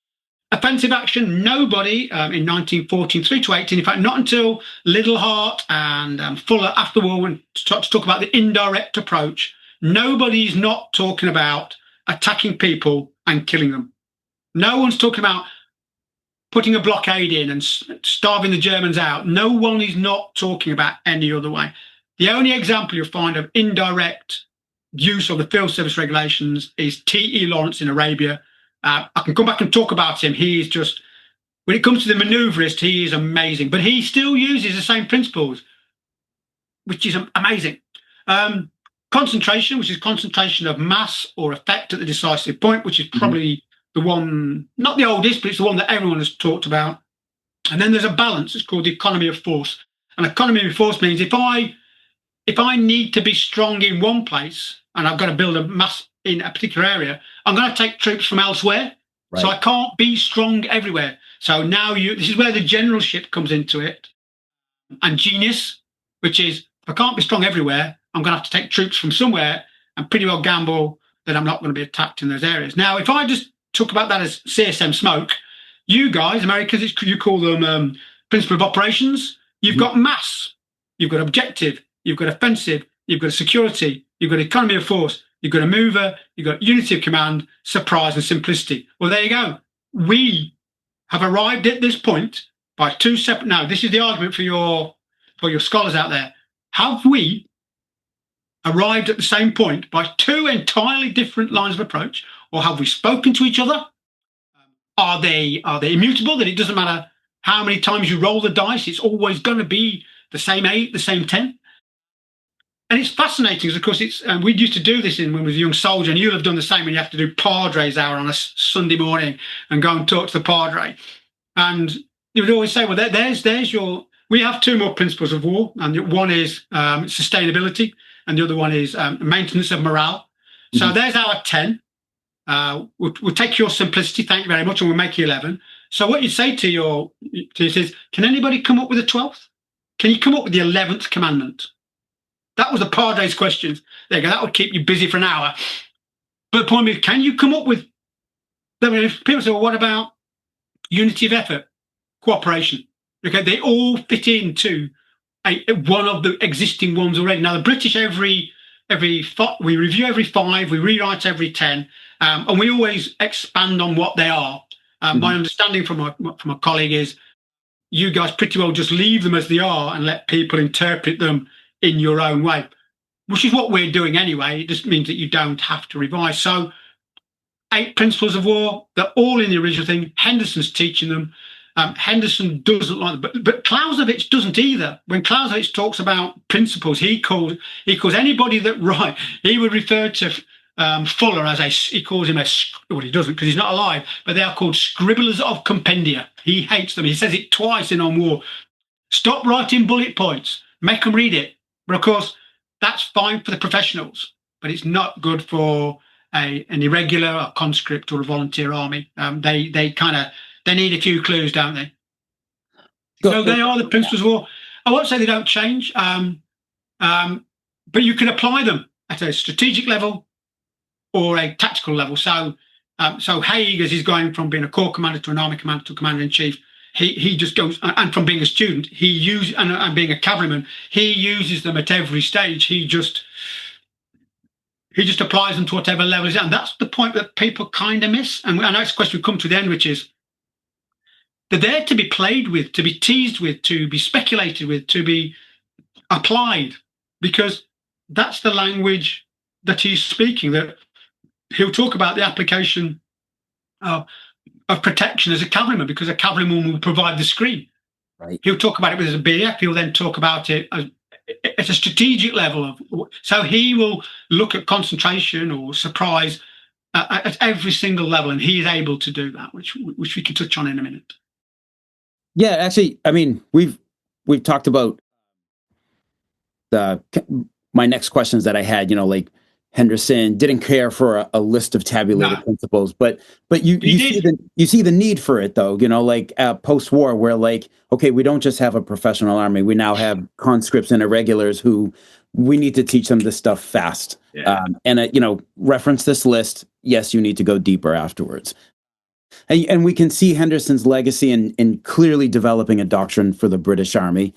Offensive action, nobody in 1914 through to 18, in fact, not until Little Hart and Fuller after the war when start to talk about the indirect approach, nobody's not talking about attacking people and killing them. No one's talking about putting a blockade in and starving the Germans out. No one is not talking about any other way. The only example you'll find of indirect use of the field service regulations is T.E. Lawrence in Arabia. I can come back and talk about him. He is just, when it comes to the maneuverist, he is amazing. But he still uses the same principles, which is amazing. Concentration, which is concentration of mass or effect at the decisive point, which is probably the one, not the oldest, but it's the one that everyone has talked about. And then there's a balance. It's called the economy of force. And economy of force means if I need to be strong in one place and I've got to build a mass in a particular area, I'm going to take troops from elsewhere. Right. So I can't be strong everywhere. So now this is where the generalship comes into it. And genius, which is if I can't be strong everywhere, I'm going to have to take troops from somewhere and pretty well gamble that I'm not going to be attacked in those areas. Now, if I just talk about that as CSM smoke, you guys, Americans, you call them principle of operations. You've got mass, you've got objective, you've got offensive, you've got security, you've got economy of force, you've got a mover, you've got unity of command, surprise, and simplicity. Well, there you go. We have arrived at this point by two separate. Now, this is the argument for your scholars out there. Have we arrived at the same point by two entirely different lines of approach, or have we spoken to each other? Are they immutable, that it doesn't matter how many times you roll the dice, it's always going to be the same 8, the same 10? And it's fascinating because, of course, we used to do this when we was a young soldier, and you'll have done the same when you have to do Padres hour on a Sunday morning and go and talk to the Padre. And you would always say, well, there's your... We have 2 more principles of war, and one is sustainability, and the other one is maintenance of morale. So there's our 10. We'll take your simplicity, thank you very much, and we'll make you 11. So what you say to your is, can anybody come up with a 12th? Can you come up with the 11th commandment? That was the Padres questions. There you go. That would keep you busy for an hour. But the point is, can you come up with... I mean, if people say, well, what about unity of effort, cooperation? Okay, they all fit into one of the existing ones already. Now, the British we review every 5, we rewrite every 10, and we always expand on what they are. My understanding from a colleague is you guys pretty well just leave them as they are and let people interpret them in your own way, which is what we're doing anyway. It just means that you don't have to revise. So 8 principles of war, they're all in the original thing. Henderson's teaching them. Henderson doesn't like them, but Clausewitz doesn't either. When Clausewitz talks about principles, he calls anybody that he would refer to Fuller as he calls him well, he doesn't because he's not alive, but they are called scribblers of compendia. He hates them. He says it twice in On War. Stop writing bullet points. Make them read it. But of course, that's fine for the professionals, but it's not good for an irregular, a conscript, or a volunteer army. They need a few clues, don't they? So they are the principles of war. I won't say they don't change, but you can apply them at a strategic level or a tactical level. So Haig, as he's going from being a corps commander to an army commander to commander in chief, he just goes, and from being a student, and being a cavalryman, he uses them at every stage. He just applies them to whatever level is, and that's the point that people kind of miss. And our next question will come to the end, which is, they're there to be played with, to be teased with, to be speculated with, to be applied, because that's the language that he's speaking. That he'll talk about the application of protection as a cavalryman, because a cavalryman will provide the screen. Right. He'll talk about it as a BF. He'll then talk about it at a strategic level. So he will look at concentration or surprise at every single level, and he is able to do that, which we can touch on in a minute. Yeah, actually, I mean, we've talked about my next questions that I had. Like Henderson didn't care for a list of tabulated principles, but you see the need for it though. Like post-war, where like, okay, we don't just have a professional army; we now have conscripts and irregulars who we need to teach them this stuff fast. Yeah. Reference this list. Yes, you need to go deeper afterwards. And we can see Henderson's legacy in clearly developing a doctrine for the British Army.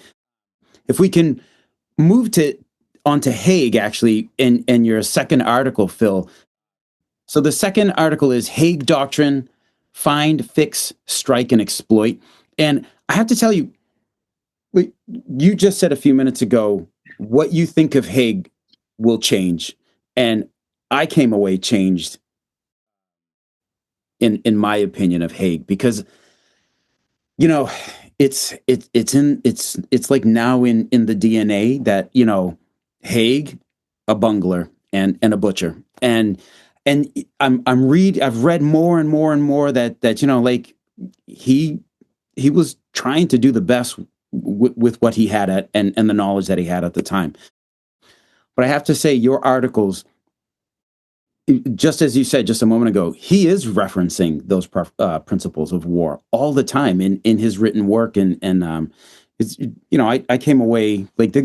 If we can move onto Haig, actually, in your second article, Phil. So the second article is Haig Doctrine, Find, Fix, Strike, and Exploit. And I have to tell you, you just said a few minutes ago, what you think of Haig will change. And I came away changed in my opinion of Haig, because it's like now in the DNA that Haig, a bungler and a butcher, and I've read more and more and more that like he was trying to do the best with what he had and the knowledge that he had at the time. But I have to say, your articles, just as you said just a moment ago, he is referencing those principles of war all the time in his written work, and it's I came away like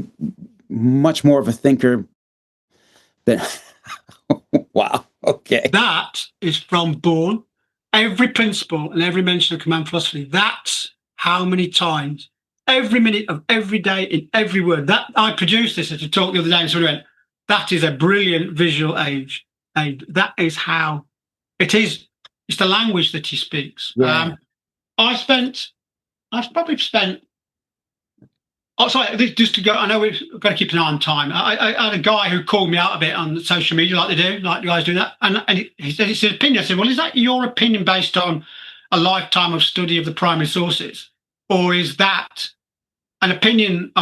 much more of a thinker than wow. Okay, that is from Bourne. Every principle and every mention of command philosophy. That's how many times, every minute of every day, in every word. That I produced this at a talk the other day, and somebody went, "That is a brilliant visual age." And that is how it is. It's the language that he speaks. Yeah. I've probably spent. Oh, sorry, just to go. I know we've got to keep an eye on time. I had a guy who called me out a bit on social media, like they do, like you guys do that. And he said it's his opinion. I said, well, is that your opinion based on a lifetime of study of the primary sources, or is that an opinion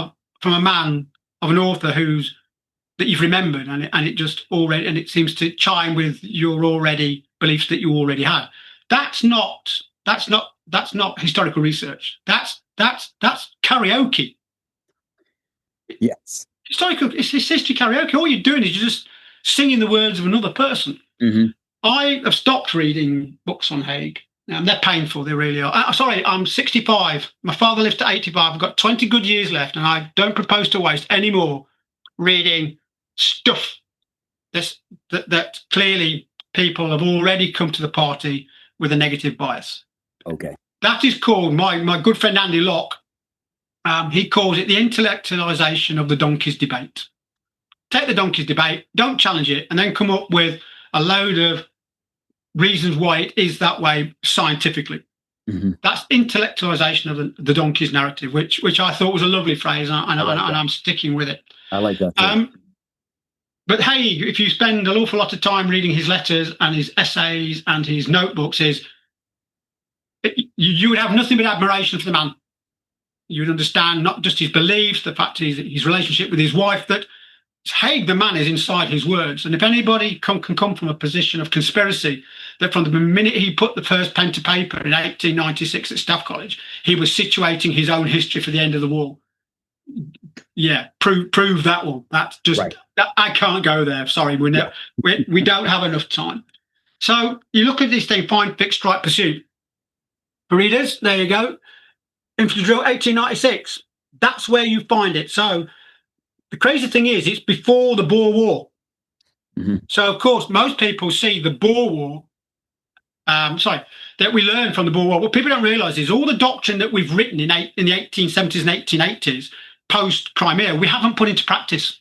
from a man, of an author that you've remembered, and it just already, and it seems to chime with your already beliefs that you already had? That's not historical research. That's karaoke. Yes, it's history karaoke. All you're doing is you're just singing the words of another person. Mm-hmm. I have stopped reading books on Haig. They're painful. They really are. I'm 65. My father lived to 85. I've got 20 good years left, and I don't propose to waste any more reading stuff that clearly people have already come to the party with a negative bias. Okay. That is called, my good friend Andy Locke He calls it the intellectualization of the donkeys debate. Take the donkeys debate, don't challenge it, and then come up with a load of reasons why it is that way scientifically. Mm-hmm. That's intellectualization of the donkey's narrative, which I thought was a lovely phrase, and I'm sticking with it. I like that. But hey, if you spend an awful lot of time reading his letters and his essays and his notebooks, you would have nothing but admiration for the man. You would understand not just his beliefs, the fact his relationship with his wife, that Haig, the man, is inside his words. And if anybody can come from a position of conspiracy, that from the minute he put the first pen to paper in 1896 at Staff College, he was situating his own history for the end of the war. Yeah, prove that one. That's just, right. I can't go there. Sorry, we don't have enough time. So you look at this thing, find, fix, strike, pursuit. For readers, there you go. Infantry drill 1896. That's where you find it. So the crazy thing is, it's before the Boer War. Mm-hmm. So, of course, most people see the Boer War, that we learned from the Boer War. What people don't realise is all the doctrine that we've written in the 1870s and 1880s, post-Crimea, we haven't put into practice.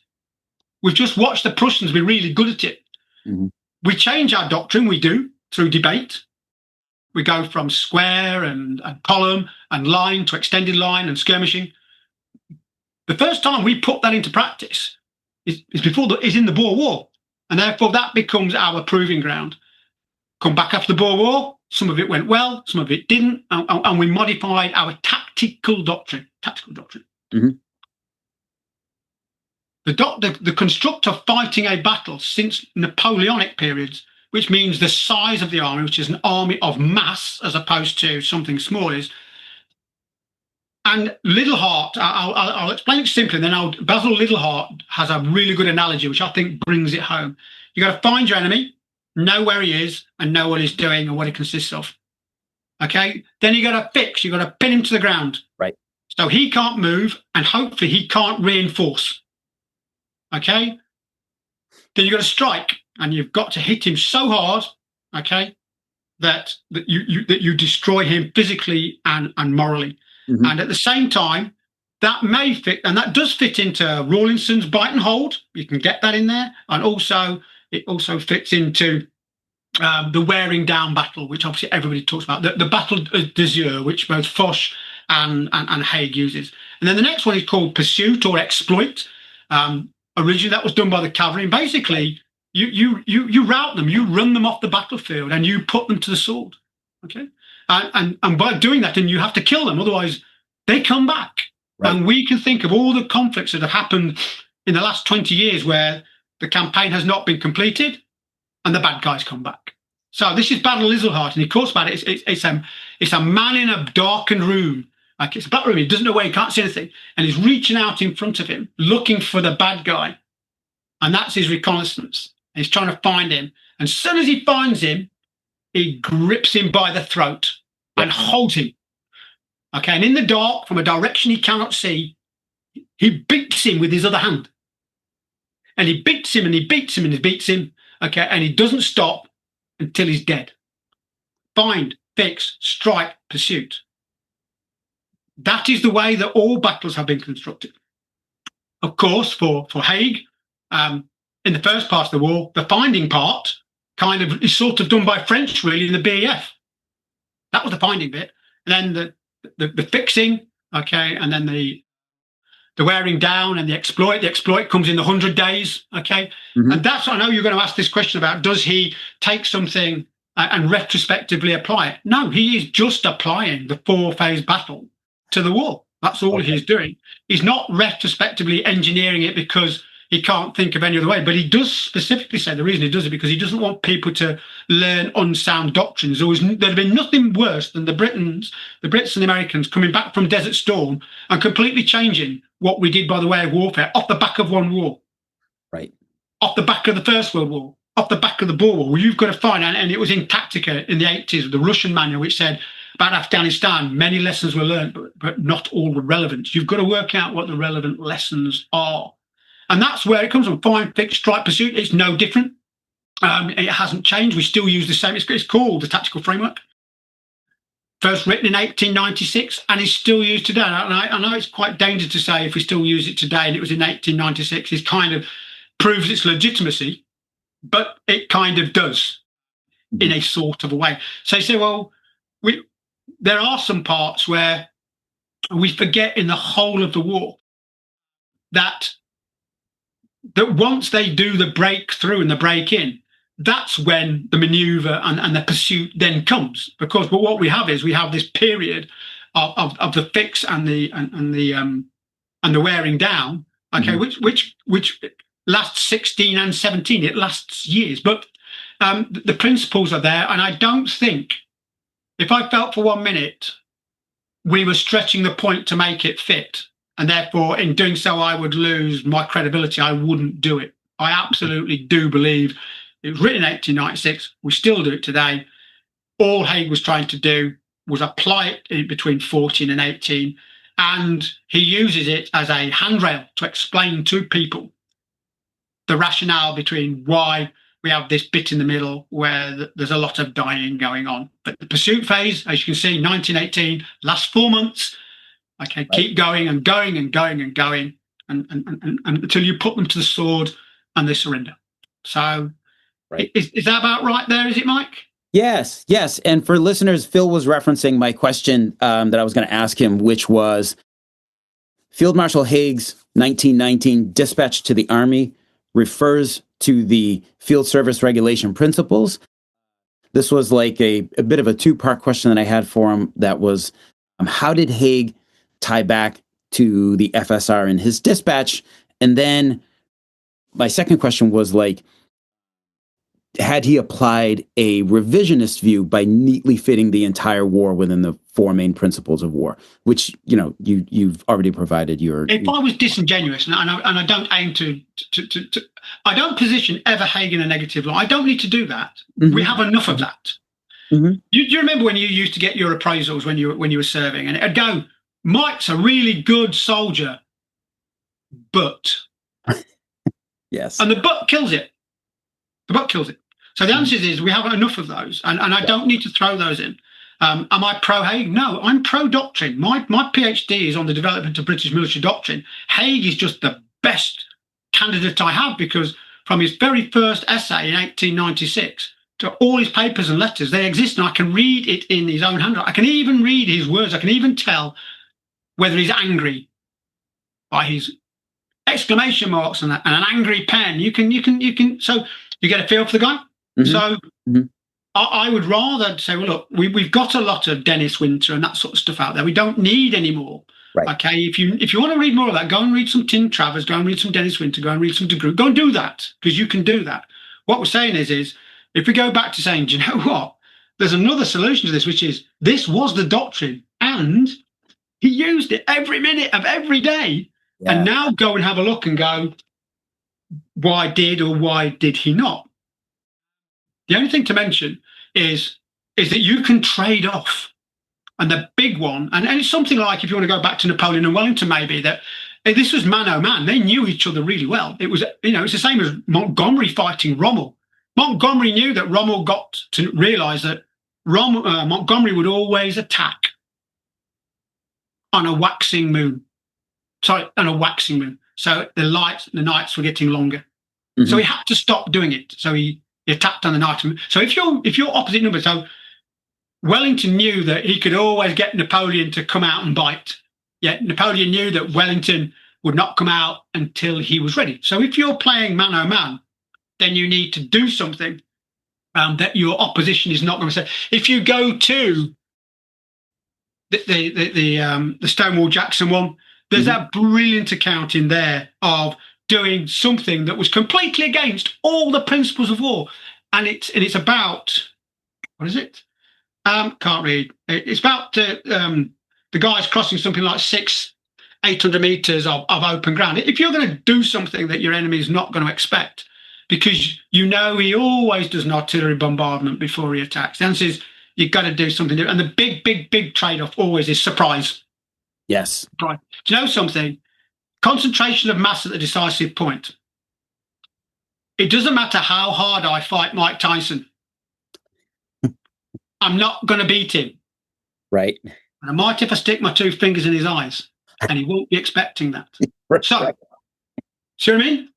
We've just watched the Prussians be really good at it. Mm-hmm. We change our doctrine, we do, through debate. We go from square and column and line to extended line and skirmishing. The first time we put that into practice is in the Boer War, and therefore that becomes our proving ground. Come back after the Boer War, some of it went well, some of it didn't, and we modified our tactical doctrine. Mm-hmm. The construct of fighting a battle since Napoleonic periods, which means the size of the army, which is an army of mass as opposed to something small, is. And Littleheart, I'll explain it simply, then Basil Littleheart has a really good analogy, which I think brings it home. You got to find your enemy, know where he is, and know what he's doing and what he consists of. Okay? Then you got to fix, you got to pin him to the ground. Right. So he can't move, and hopefully he can't reinforce. Okay? Then you got to strike, and you've got to hit him so hard, okay, that you destroy him physically and morally. Mm-hmm. And at the same time, that may fit, and that does fit into Rawlinson's bite and hold. You can get that in there, and it also fits into the wearing down battle, which obviously everybody talks about. The battle d'azur, which both Foch and Haig uses. And then the next one is called pursuit or exploit. Originally, that was done by the cavalry. And basically, you rout them, you run them off the battlefield, and you put them to the sword. Okay, and by doing that, and you have to kill them, otherwise they come back. Right. And we can think of all the conflicts that have happened in the last 20 years where the campaign has not been completed, and the bad guys come back. So this is Basil Littleheart, and he talks about it. It's a man in a darkened room. Like it's a black room, he doesn't know where, he can't see anything. And he's reaching out in front of him, looking for the bad guy. And that's his reconnaissance. And he's trying to find him. And as soon as he finds him, he grips him by the throat and holds him. Okay, and in the dark, from a direction he cannot see, he beats him with his other hand. And he beats him and he beats him and he beats him. Okay, and he doesn't stop until he's dead. Find, fix, strike, pursuit. That is the way that all battles have been constructed. Of course, for Haig, in the first part of the war, the finding part kind of is sort of done by French, really, in the BEF. That was the finding bit. And then the fixing, okay, and then the wearing down and the exploit. The exploit comes in the 100 days, okay? Mm-hmm. And that's, I know you're going to ask this question about, does he take something and retrospectively apply it? No, he is just applying the 4-phase battle to the war. That's all he's doing. He's not retrospectively engineering it because he can't think of any other way. But he does specifically say the reason he does it because he doesn't want people to learn unsound doctrines. There'd been nothing worse than the Brits and the Americans coming back from Desert Storm and completely changing what we did by the way of warfare off the back of one war. Right. Off the back of the First World War, off the back of the Boer War. Well, you've got to find, and it was in Tactica in the 80s, the Russian manual, which said, about Afghanistan, many lessons were learned, but not all were relevant. You've got to work out what the relevant lessons are. And that's where it comes from. Find, fix, strike, pursuit. It's no different. It hasn't changed. We still use the same. It's called the tactical framework. first written in 1896 and is still used today. And I know it's quite dangerous to say if we still use it today and it was in 1896, it kind of proves its legitimacy, but it kind of does in a sort of a way. So you say, well, there are some parts where we forget in the whole of the war that once they do the breakthrough and the break in, that's when the maneuver and the pursuit then comes. Because what we have is we have this period of the fix and the wearing down. Okay, which lasts 16 and 17. It lasts years, but the principles are there. And I don't think, if I felt for 1 minute we were stretching the point to make it fit, and therefore in doing so I would lose my credibility, I wouldn't do it. I absolutely do believe it was written in 1896. We still do it today. All Haig was trying to do was apply it between 14 and 18, and he uses it as a handrail to explain to people the rationale between why we have this bit in the middle where there's a lot of dying going on. But the pursuit phase, as you can see, 1918, last 4 months. Okay, right. Keep going and going and going and going and until you put them to the sword and they surrender. So right. Is that about right there, is it, Mike? Yes. And for listeners, Phil was referencing my question that I was going to ask him, which was Field Marshal Haig's 1919 dispatch to the Army refers to the Field Service Regulation Principles. This was like a bit of a two-part question that I had for him. That was, how did Haig tie back to the FSR in his dispatch? And then my second question was like, had he applied a revisionist view by neatly fitting the entire war within the four main principles of war, which, you've already provided your... If I was disingenuous, and I don't aim to I don't position ever Haig in a negative light. I don't need to do that. Mm-hmm. We have enough of that. Mm-hmm. You remember when you used to get your appraisals when you were serving, and it'd go, Mike's a really good soldier, but... Yes. And the but kills it. The butt kills it. So the answer is we have enough of those, and I don't need to throw those in. Am I pro Haig? No, I'm pro Doctrine. My PhD is on the development of British military doctrine. Haig is just the best candidate I have, because from his very first essay in 1896 to all his papers and letters, they exist, and I can read it in his own handwriting. I can even read his words. I can even tell whether he's angry by his exclamation marks and an angry pen. You can. So you get a feel for the guy. Mm-hmm. So mm-hmm. I would rather say, well, look, we've got a lot of Dennis Winter and that sort of stuff out there. We don't need any more. Right. Okay, if you want to read more of that, go and read some Tim Travers, go and read some Dennis Winter, go and read some De Groot. Go and do that, because you can do that. What we're saying is if we go back to saying, do you know what? There's another solution to this, which is this was the doctrine, and he used it every minute of every day. Yeah. And now go and have a look and go, why did he not? The only thing to mention is that you can trade off. And the big one, and it's something like, if you want to go back to Napoleon and Wellington, maybe, that this was man-o-man. They knew each other really well. It was, it's the same as Montgomery fighting Rommel. Montgomery knew that Rommel got to realise that Montgomery would always attack on a waxing moon. So the nights were getting longer. Mm-hmm. So he had to stop doing it. So he attacked on the night. So if you're opposite number, so Wellington knew that he could always get Napoleon to come out and bite. Yet Napoleon knew that Wellington would not come out until he was ready. So if you're playing man-o-man, then you need to do something that your opposition is not going to say. If you go to the Stonewall Jackson one, there's mm-hmm. that brilliant account in there of doing something that was completely against all the principles of war, and it's about, what is it? Can't read. It's about the guys crossing something like 800 meters of open ground. If you're going to do something that your enemy is not going to expect, because he always does an artillery bombardment before he attacks, the answer is you've got to do something different. And the big trade-off always is surprise. Yes. Right. Do you know something? Concentration of mass at the decisive point. It doesn't matter how hard I fight Mike Tyson. I'm not going to beat him. Right. And I might if I stick my two fingers in his eyes, and he won't be expecting that. Right. So, see what I mean?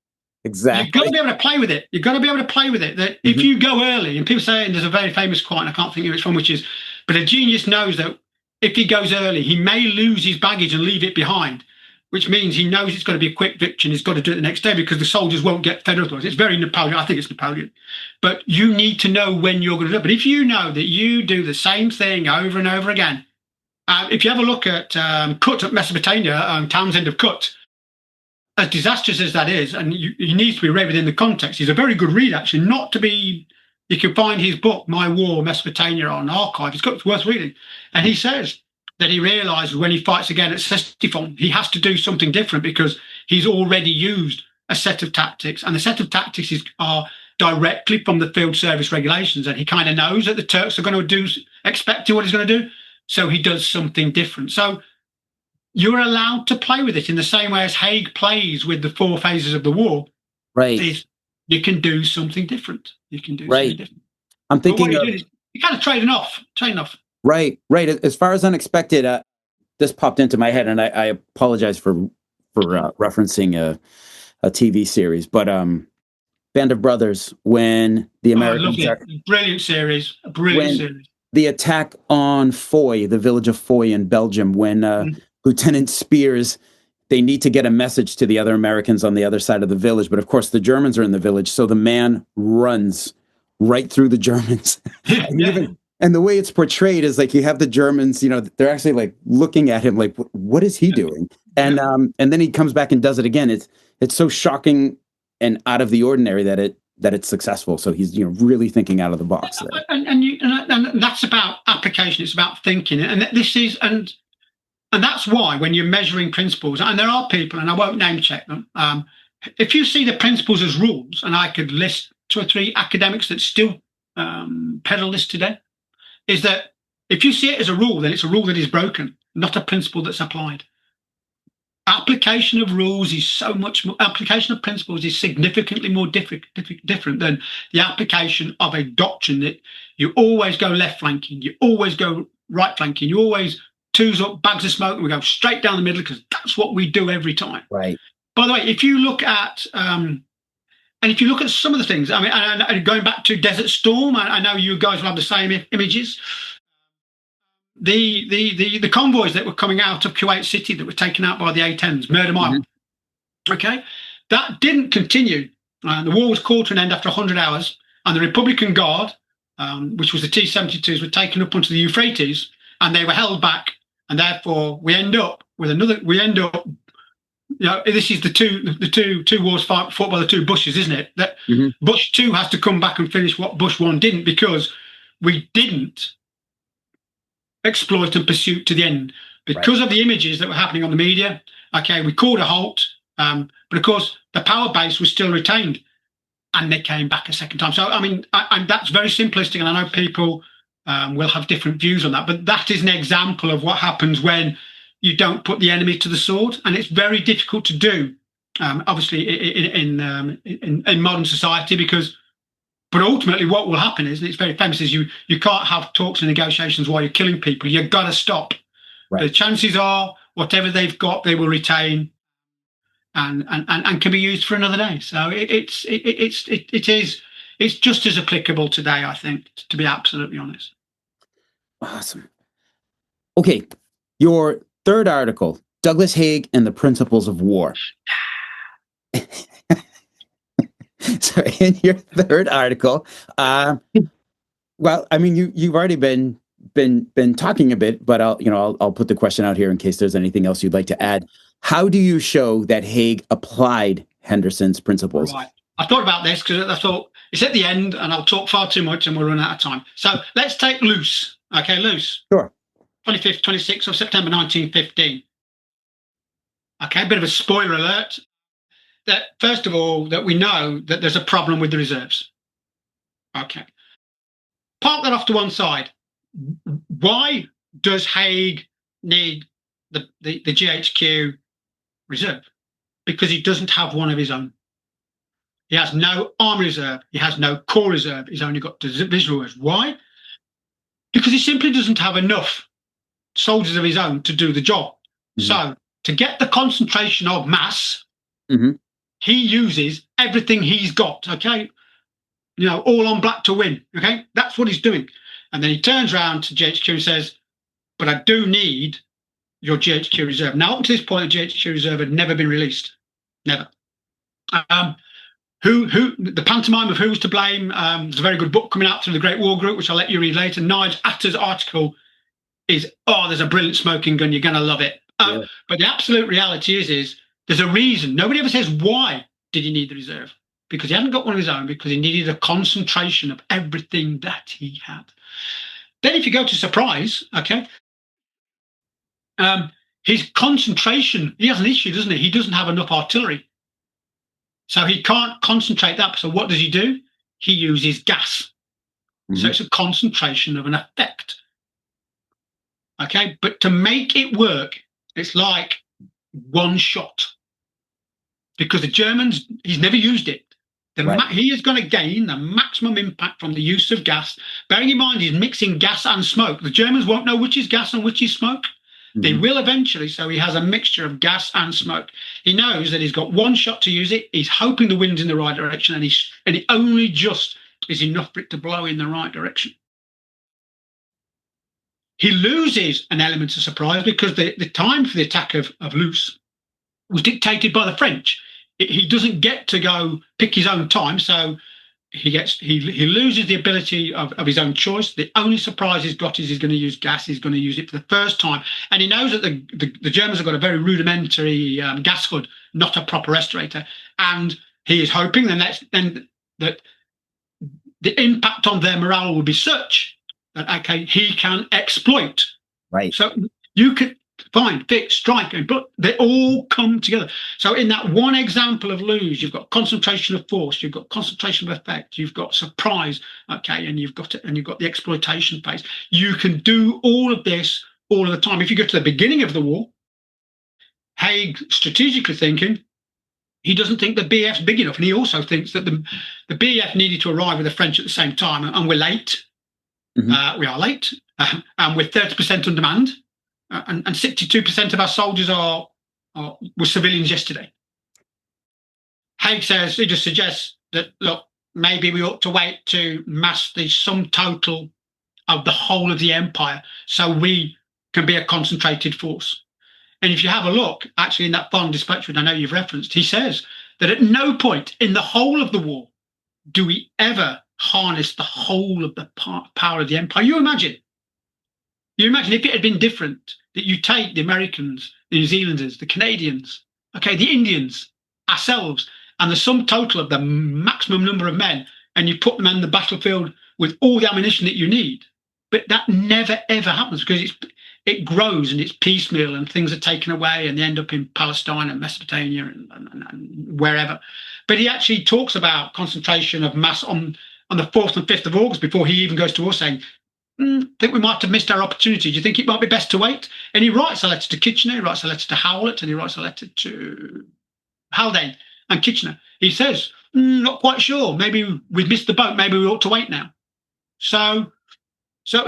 You've got to Exactly. be able to play with it. You've got to be able to play with it. That if you go early, and people say, and there's a very famous quote, and I can't think of which one, which is, but a genius knows that if he goes early, he may lose his baggage and leave it behind, which means he knows it's got to be a quick victory and he's got to do it the next day because the soldiers won't get fed otherwise. It's very Napoleon. I think it's Napoleon. But you need to know when you're going to do it. But if you know that you do the same thing over and over again, if you have a look at Kut at Mesopotamia, Townsend of Kut, as disastrous as that is, and he needs to be read within the context, he's a very good read, actually, not to be. You can find his book, My War, Mesopotamia, on archive. It's worth reading. And he says that he realizes when he fights again at Ctesiphon, he has to do something different because he's already used a set of tactics. And the set of tactics are directly from the field service regulations. And he kind of knows that the Turks are going to expect what he's going to do. So he does something different. So you're allowed to play with it in the same way as Haig plays with the 4 phases of the war. Right. You can do something different. You can do Right. something different. I'm thinking you're kind of trading off. Right. As far as unexpected, this popped into my head, and I apologize for referencing a TV series, but Band of Brothers, when the Americans brilliant series, brilliant series. The attack on Foy, the village of Foy in Belgium, when Lieutenant Spears, they need to get a message to the other Americans on the other side of the village, but of course the Germans are in the village, so the man runs right through the Germans. And the way it's portrayed is like you have the Germans, they're actually like looking at him like, what is he doing? And then he comes back and does it again. It's so shocking and out of the ordinary that it's successful. So he's really thinking out of the box there. And that's about application. It's about thinking. And that's why when you're measuring principles, and there are people, and I won't name check them, if you see the principles as rules, and I could list 2 or 3 academics that still peddle this today, is that if you see it as a rule, then it's a rule that is broken, not a principle that's applied. Application of rules is so much more, application of principles is significantly more different than the application of a doctrine that you always go left flanking, you always go right flanking, you always twos up, bags of smoke, and we go straight down the middle because that's what we do every time. Right. By the way, if you look at and if you look at some of the things, I mean, and going back to Desert Storm, I know you guys will have the same images. The convoys that were coming out of Kuwait City that were taken out by the A-10s, Murder Mile. Okay, that didn't continue. The war was called to an end after 100 hours, and the Republican Guard, which was the T-72s, were taken up onto the Euphrates, and they were held back, and therefore we end up. This is the two wars fought by the 2 Bushes, isn't it? That Bush 2 has to come back and finish what Bush 1 didn't, because we didn't exploit and pursue to the end because of the images that were happening on the media. Okay, we called a halt, but of course the power base was still retained, and they came back a second time. So I mean, that's very simplistic, and I know people will have different views on that, but that is an example of what happens when you don't put the enemy to the sword, and it's very difficult to do, obviously, in modern society, because. But ultimately, what will happen is, and it's very famous, is you can't have talks and negotiations while you're killing people. You've got to stop. Right. The chances are, whatever they've got, they will retain, and can be used for another day. So it's just as applicable today, I think, to be absolutely honest. Awesome. Okay, your third article, Douglas Haig and the Principles of War. So in your third article, well, I mean, you've already been talking a bit, but I'll put the question out here in case there's anything else you'd like to add. How do you show that Haig applied Henderson's principles? Right. I thought about this because I thought it's at the end, and I'll talk far too much, and we'll run out of time. So let's take Loos. Okay, Loos. Sure. 25th, 26th of September 1915. Okay, a bit of a spoiler alert. That first of all, that we know that there's a problem with the reserves. Okay. Park that off to one side. Why does Haig need the GHQ reserve? Because he doesn't have one of his own. He has no army reserve. He has no corps reserve. He's only got divisional reserve. Why? Because he simply doesn't have enough soldiers of his own to do the job. So to get the concentration of mass, he uses everything he's got, okay? All on black to win, okay? That's what he's doing. And then he turns around to GHQ and says, but I do need your GHQ reserve. Now, up to this point, the GHQ reserve had never been released. Never. The pantomime of who's to blame, there's a very good book coming out through the Great War Group, which I'll let you read later. Nigel Atter's article is, there's a brilliant smoking gun, you're going to love it. But the absolute reality is there's a reason. Nobody ever says, why did he need the reserve? Because he hadn't got one of his own, because he needed a concentration of everything that he had. Then if you go to surprise, okay, his concentration, he has an issue, doesn't he? He doesn't have enough artillery. So he can't concentrate that. So what does he do? He uses gas. So it's a concentration of an effect. Okay, but to make it work, it's like one shot. Because the Germans, he's never used it. He is going to gain the maximum impact from the use of gas. Bearing in mind, he's mixing gas and smoke. The Germans won't know which is gas and which is smoke. They will eventually, so he has a mixture of gas and smoke. He knows that he's got one shot to use it. He's hoping the wind's in the right direction, and it only just is enough for it to blow in the right direction. He loses an element of surprise because the time for the attack of Loos was dictated by the French. He doesn't get to go pick his own time, so he loses the ability of his own choice. The only surprise he's got is he's going to use gas. He's going to use it for the first time, and he knows that the Germans have got a very rudimentary gas hood, not a proper respirator, and he is hoping that the impact on their morale will be such that he can exploit. Right. So you could find, fix, strike, but they all come together. So in that one example of Loos, you've got concentration of force, you've got concentration of effect, you've got surprise, and you've got the exploitation phase. You can do all of this all of the time. If you go to the beginning of the war, Haig, strategically thinking, he doesn't think the BF's big enough, and he also thinks that the BF needed to arrive with the French at the same time, and we're late. We are late, and we're 30% on demand. And 62% of our soldiers were civilians yesterday. Haig says, he just suggests that, look, maybe we ought to wait to mass the sum total of the whole of the empire so we can be a concentrated force. And if you have a look, actually in that fond dispatch, which I know you've referenced, he says that at no point in the whole of the war do we ever harness the whole of the power of the empire. You imagine if it had been different, that you take the Americans, the New Zealanders, the Canadians, the Indians, ourselves, and the sum total of the maximum number of men, and you put them on the battlefield with all the ammunition that you need. But that never, ever happens because it grows and it's piecemeal and things are taken away and they end up in Palestine and Mesopotamia and wherever. But he actually talks about concentration of mass on the 4th and 5th of August before he even goes to war, saying, I think we might have missed our opportunity. Do you think it might be best to wait? And he writes a letter to Kitchener, he writes a letter to Howlett, and he writes a letter to Haldane and Kitchener. He says, not quite sure. Maybe we've missed the boat. Maybe we ought to wait now. So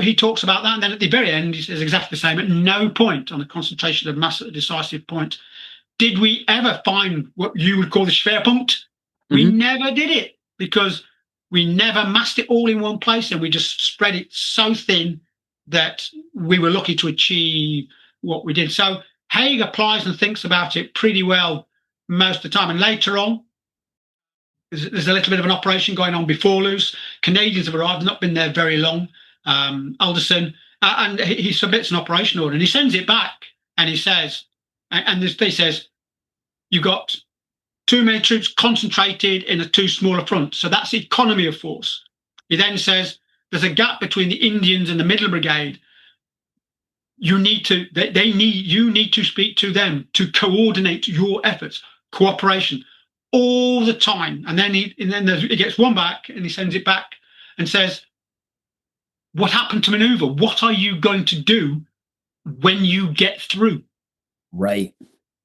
he talks about that. And then at the very end, he says exactly the same. At no point on the concentration of mass at a decisive point did we ever find what you would call the Schwerpunkt. We never did it because we never massed it all in one place, and we just spread it so thin that we were lucky to achieve what we did. So Haig applies and thinks about it pretty well most of the time. And later on, there's a little bit of an operation going on before Loos. Canadians have arrived, not been there very long. Alderson, and he submits an operation order, and he sends it back, and he says, he says, you got too many troops concentrated in a too small a front. So that's economy of force. He then says there's a gap between the Indians and the Middle Brigade. You need to speak to them to coordinate your efforts, cooperation all the time. And then he gets one back and he sends it back and says, what happened to maneuver? What are you going to do when you get through? Right.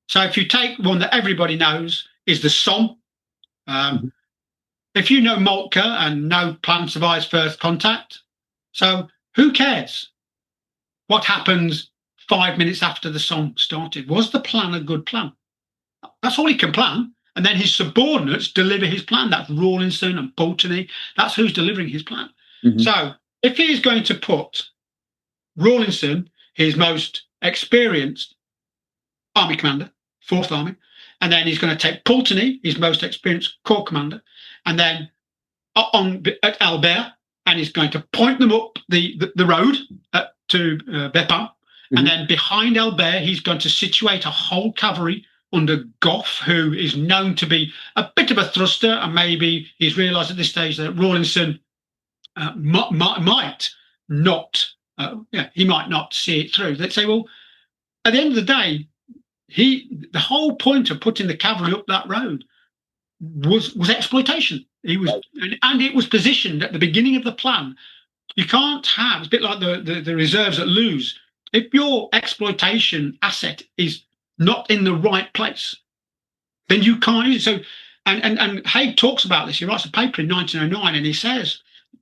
So if you take one that everybody knows, is the Somme. If you know Moltke and no plan survives first contact, so who cares what happens 5 minutes after the song started. Was the plan a good plan? That's all he can plan. And then his subordinates deliver his plan. That's Rawlinson and Pulteney. That's who's delivering his plan. Mhm. So if he is going to put Rawlinson, his most experienced army commander, Fourth Army, and then he's going to take Pulteney, his most experienced corps commander, and then at Albert, and he's going to point them up the road to Bepin. And then behind Albert, he's going to situate a whole cavalry under Gough, who is known to be a bit of a thruster, and maybe he's realised at this stage that Rawlinson might not, he might not see it through. They'd say, well, at the end of the day, the whole point of putting the cavalry up that road was exploitation. And it was positioned at the beginning of the plan. You can't have, it's a bit like the reserves at Lewes. If your exploitation asset is not in the right place, then you can't use it. So, and Haig talks about this. He writes a paper in 1909, and he says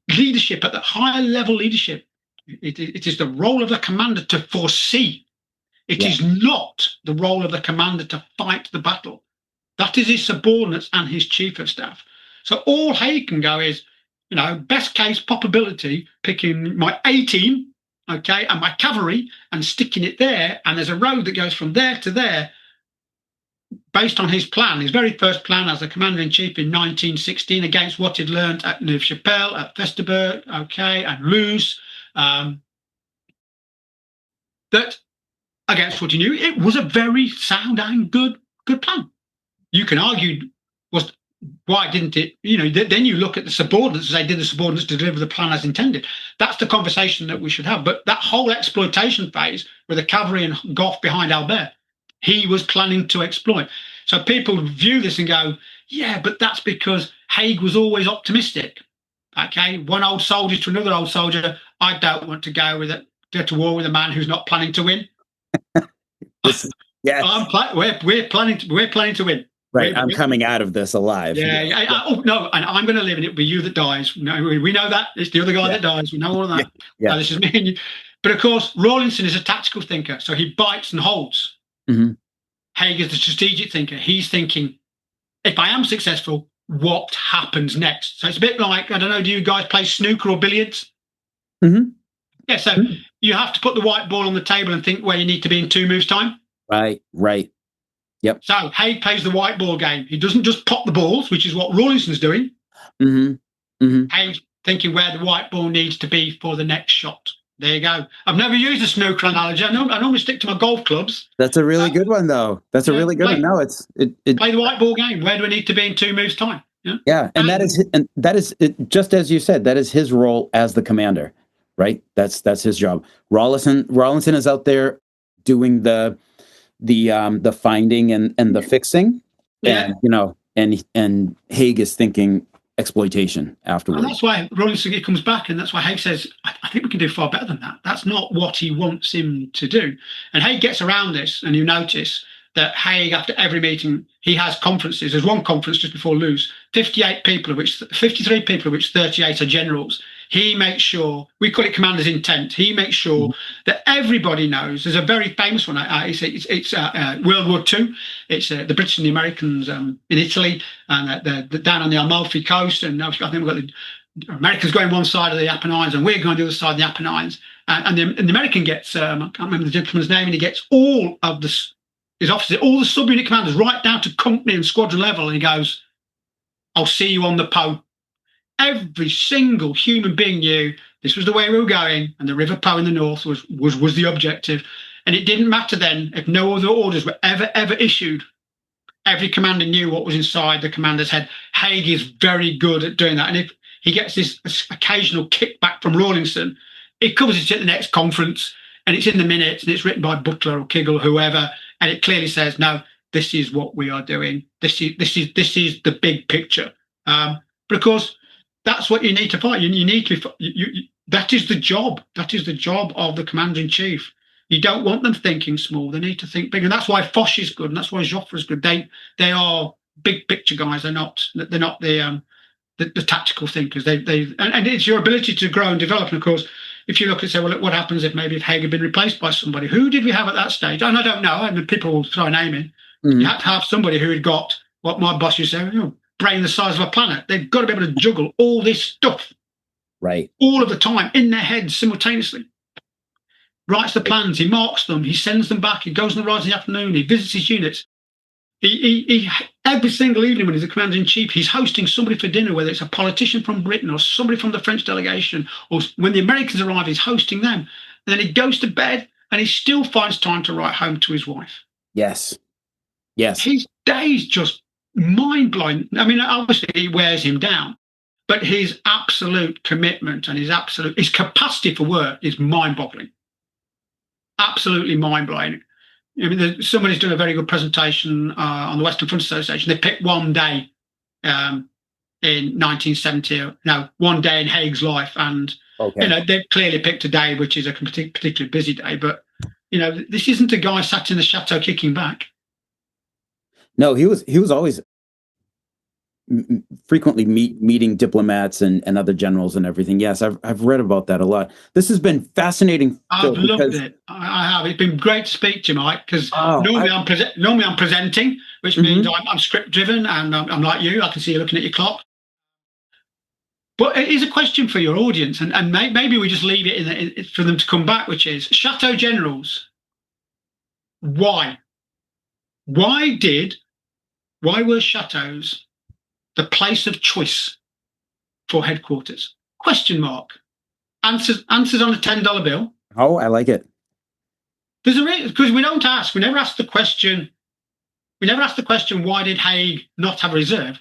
leadership at the higher level leadership, it is the role of the commander to foresee. It is not the role of the commander to fight the battle. That is his subordinates and his chief of staff. So all Haig can go is, best case probability, picking my A team, okay, and my cavalry and sticking it there. And there's a road that goes from there to there based on his plan, his very first plan as the commander-in-chief in 1916 against what he'd learned at Neuve-Chapelle, at Westerburg, okay, and Loos. That against what he knew, it was a very sound and good plan. You can argue, why didn't it? Then you look at the subordinates and say, did the subordinates deliver the plan as intended? That's the conversation that we should have. But that whole exploitation phase with the cavalry and Gough behind Albert, he was planning to exploit. So people view this and go, yeah, but that's because Haig was always optimistic. Okay, one old soldier to another old soldier. I don't want to go to war with a man who's not planning to win. We're planning to win. Right, I'm coming out of this alive. No, and I'm going to live, and it'll be you that dies. No, we know that. It's the other guy that dies. We know all of that. So this is me and you. But of course, Rawlinson is a tactical thinker, so he bites and holds. Mm-hmm. Haig is the strategic thinker. He's thinking, if I am successful, what happens next? So it's a bit like, I don't know, do you guys play snooker or billiards? Mm-hmm. Yeah, so you have to put the white ball on the table and think where you need to be in 2 moves' time. Right. Yep. So Haig plays the white ball game. He doesn't just pop the balls, which is what Rawlinson's doing. Haig's thinking where the white ball needs to be for the next shot. There you go. I've never used a snooker analogy. I normally stick to my golf clubs. That's a really good one, though. That's a really good one. No, play the white ball game. Where do I need to be in 2 moves' time? Yeah, and that is just as you said. That is his role as the commander, right? That's his job. Rawlinson is out there doing the finding and the fixing, and Haig is thinking exploitation afterwards. And that's why Rawlinson comes back, and that's why Haig says, I think we can do far better than that. That's not what he wants him to do. And Haig gets around this, and you notice that Haig, after every meeting, he has conferences. There's one conference just before Loos, 53 people, of which 38 are generals. He makes sure, we call it commander's intent. He makes sure that everybody knows. There's a very famous one. It's World War II. It's the British and the Americans in Italy, and they're down on the Amalfi Coast. And I think we've got the Americans going one side of the Apennines, and we're going to the other side of the Apennines. And the American gets, I can't remember the gentleman's name, and he gets all of his officers, all the subunit commanders, right down to company and squadron level. And he goes, I'll see you on the Po. Every single human being knew this was the way we were going, and the River Po in the north was the objective. And it didn't matter then if no other orders were ever issued. Every commander knew what was inside the commander's head. Haig is very good at doing that. And if he gets this occasional kickback from Rawlinson, it covers it at the next conference, and it's in the minutes, and it's written by Butler or Kiggle or whoever, and it clearly says, no, this is what we are doing. This is the big picture. But of course, that's what you need to fight. You need to be. That is the job. That is the job of the commander in chief. You don't want them thinking small. They need to think big, and that's why Foch is good, and that's why Joffre is good. They are big picture guys. They're not the tactical thinkers. And it's your ability to grow and develop. And of course, if you look and say, well, what happens if Haig had been replaced by somebody? Who did we have at that stage? And I don't know. I mean, people will throw a name in. You had to have somebody who had got what my boss used to say, brain the size of a planet. They've got to be able to juggle all this stuff, right, all of the time in their heads simultaneously. Writes the plans, he marks them, he sends them back, he goes on the rise in the afternoon, he visits his units. He every single evening when he's the commander-in-chief, he's hosting somebody for dinner, whether it's a politician from Britain or somebody from the French delegation, or when the Americans arrive, he's hosting them. And then he goes to bed and he still finds time to write home to his wife. Yes. His day's just mind-blowing. I mean, obviously it wears him down, but his absolute commitment and his capacity for work is mind-boggling. Absolutely mind-blowing. I mean, somebody's done a very good presentation on the Western Front Association. They picked one day in 1970, one day in Haig's life, and they clearly picked a day which is a particularly busy day. But this isn't a guy sat in the chateau kicking back. No, he was always frequently meeting diplomats and other generals and everything. Yes, I've read about that a lot. This has been fascinating. I've loved it. I have. It's been great to speak to you, Mike, because normally I'm presenting, which means I'm script driven, and I'm like you. I can see you looking at your clock. But it is a question for your audience, and maybe we just leave it for them to come back, which is chateau generals. Why? Why were chateaus the place of choice for headquarters? Question mark. Answers on a $10 bill. Oh, I like it. There's a reason, because we never ask the question, why did Haig not have a reserve?